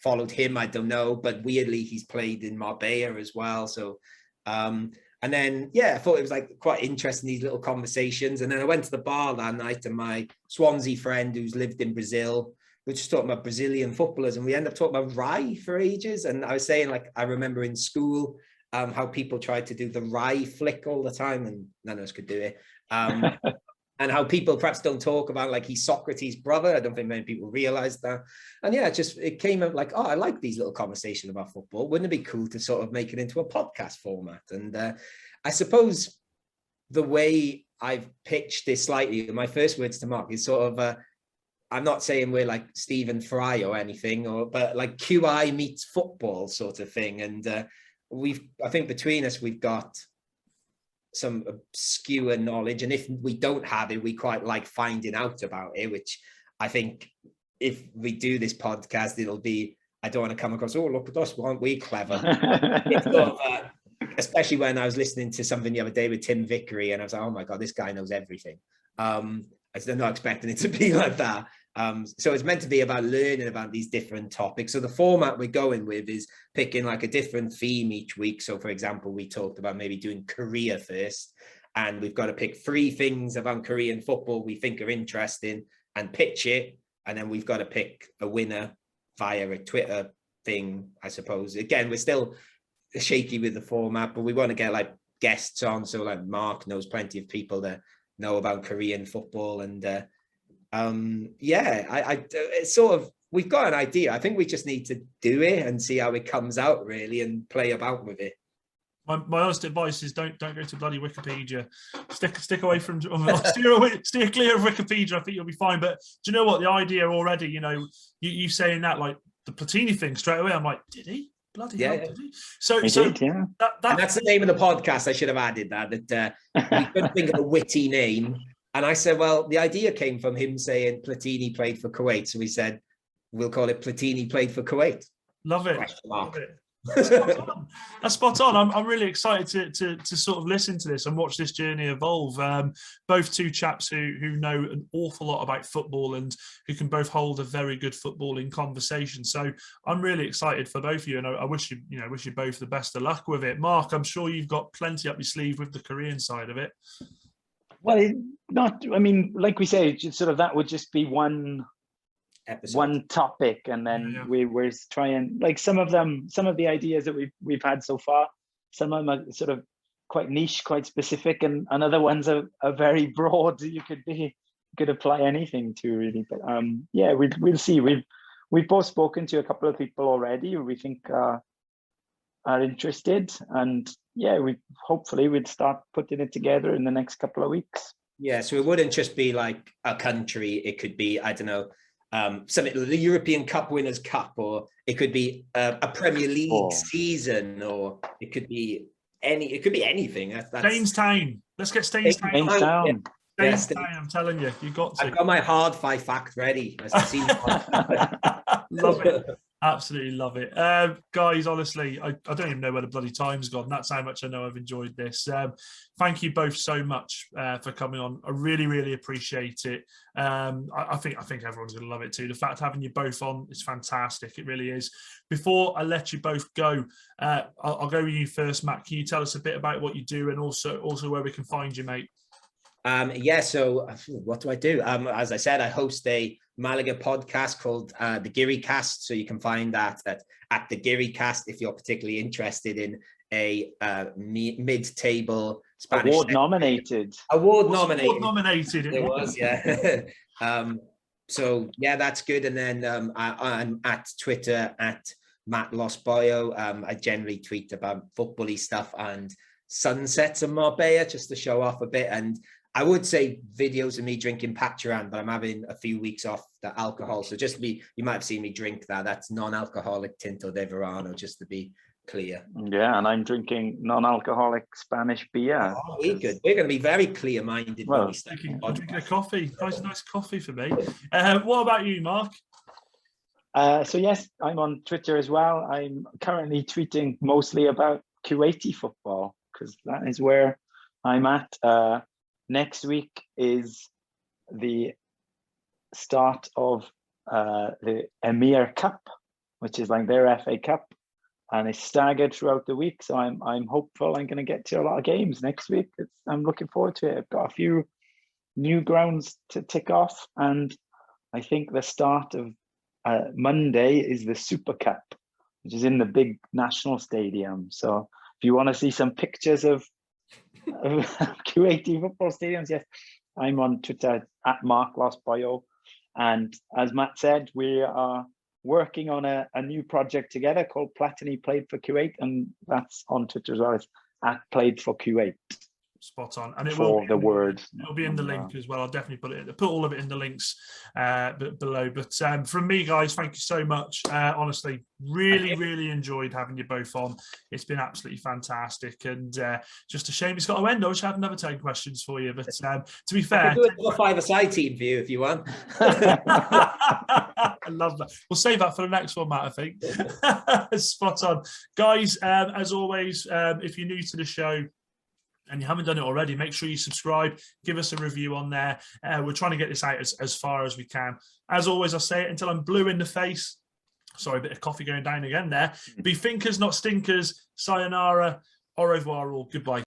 followed him, I don't know, but weirdly he's played in Marbella as well. So and then I thought it was like quite interesting, these little conversations. And then I went to the bar that night, and my Swansea friend who's lived in Brazil, we were just talking about Brazilian footballers, and we ended up talking about Rai for ages. And I was saying, like, I remember in school how people tried to do the Rai flick all the time, and none of us could do it. And how people perhaps don't talk about, like, he's Socrates' brother. I don't think many people realize that. And yeah, it came out like, oh, I like these little conversations about football. Wouldn't it be cool to sort of make it into a podcast format? And I suppose the way I've pitched this slightly, my first words to Marc is sort of, I'm not saying we're like Stephen Fry or anything, but like QI meets football sort of thing. And I think between us, we've got some obscure knowledge, and if we don't have it, we quite like finding out about it, which I think if we do this podcast, it'll be, I don't want to come across, oh, look at us, aren't we clever? It's sort of, especially when I was listening to something the other day with Tim Vickery, and I was like, oh my God, this guy knows everything. I'm not expecting it to be like that. So it's meant to be about learning about these different topics. So the format we're going with is picking like a different theme each week. So for example, we talked about maybe doing Korea first, and we've got to pick 3 things about Korean football we think are interesting and pitch it. And then we've got to pick a winner via a Twitter thing, I suppose. Again, we're still shaky with the format, but we want to get like guests on. So like Marc knows plenty of people that know about Korean football, and it's sort of, we've got an idea. I think we just need to do it and see how it comes out, really, and play about with it. My honest advice is don't go to bloody Wikipedia. Stick away from steer clear of Wikipedia. I think you'll be fine. But do you know what? The idea already, you saying that, like the Platini thing straight away, I'm like, did he? Bloody hell, did he? So that's the name of the podcast. I should have added that we couldn't think of a witty name. And I said, well, the idea came from him saying Platini played for Kuwait. So we said, we'll call it Platini played for Kuwait. Love it. Love it. That's spot on. I'm really excited to sort of listen to this and watch this journey evolve. Both two chaps who know an awful lot about football and who can both hold a very good footballing conversation. So I'm really excited for both of you, and I wish you both the best of luck with it. Marc, I'm sure you've got plenty up your sleeve with the Korean side of it. Well, like we say, sort of that would just be one episode, one topic, and then we're trying, like, some of the ideas that we've had so far, some of them are sort of quite niche, quite specific, and other ones are very broad. You could apply anything to, really. But we'll see. We've both spoken to a couple of people already who we think are interested, and hopefully we'd start putting it together in the next couple of weeks. Yeah, so it wouldn't just be like a country. It could be, I don't know, something, the European Cup Winners' Cup, or it could be a Premier League season, or it could be anything. Stainstown. Let's get Stainstown. Stainstown. I'm telling you, you got to. I've got my hard 5 fact ready. Love it. Absolutely love it. Guys, honestly, I don't even know where the bloody time's gone. That's how much I know I've enjoyed this. Thank you both so much for coming on. I really, really appreciate it. I think everyone's going to love it too. The fact having you both on is fantastic. It really is. Before I let you both go, I'll go with you first, Matt. Can you tell us a bit about what you do, and also where we can find you, mate? Yeah, so what do I do? As I said, I host a Malaga podcast called the Geary Cast. So you can find that at the Geary Cast if you're particularly interested in a mid-table Spanish. Award nominated. Award nominated. Award nominated. It was, yeah. So yeah, that's good. And then I'm at Twitter at Matt Lost Boyo. I generally tweet about football-y stuff and sunsets in Marbella just to show off a bit. And I would say videos of me drinking Patcharan, but I'm having a few weeks off the alcohol. So you might have seen me drink that. That's non-alcoholic Tinto de Verano, just to be clear. Yeah, and I'm drinking non-alcoholic Spanish beer. Oh, we're good. We're going to be very clear-minded when we start. I'm drinking a coffee. Nice coffee for me. What about you, Mark? So yes, I'm on Twitter as well. I'm currently tweeting mostly about Kuwaiti football because that is where I'm at. Next week is the start of the Emir Cup, which is like their FA Cup, and it's staggered throughout the week. So I'm hopeful I'm going to get to a lot of games next week. I'm looking forward to it. I've got a few new grounds to tick off, and I think the start of Monday is the Super Cup, which is in the big national stadium. So if you want to see some pictures of Kuwaiti football stadiums, yes, I'm on Twitter at Marc Lost Boyo. And as Matt said, we are working on a new project together called Platini Played for Kuwait, and that's on Twitter as well. It's at Played for Kuwait. Spot on, and it for will be the word. It'll be in the link as well. I'll definitely put all of it in the links below. But from me, guys, thank you so much. Honestly, really enjoyed having you both on. It's been absolutely fantastic, and just a shame it's got to end. I wish I had another 10 questions for you, but to be fair, I can do a five-a-side team view if you want. I love that. We'll save that for the next one, Matt, I think. Spot on. Guys, as always, if you're new to the show and you haven't done it already, make sure you subscribe, give us a review on there. We're trying to get this out as far as we can. As always, I say it until I'm blue in the face. Sorry, a bit of coffee going down again there. Be thinkers, not stinkers. Sayonara, au revoir, or goodbye.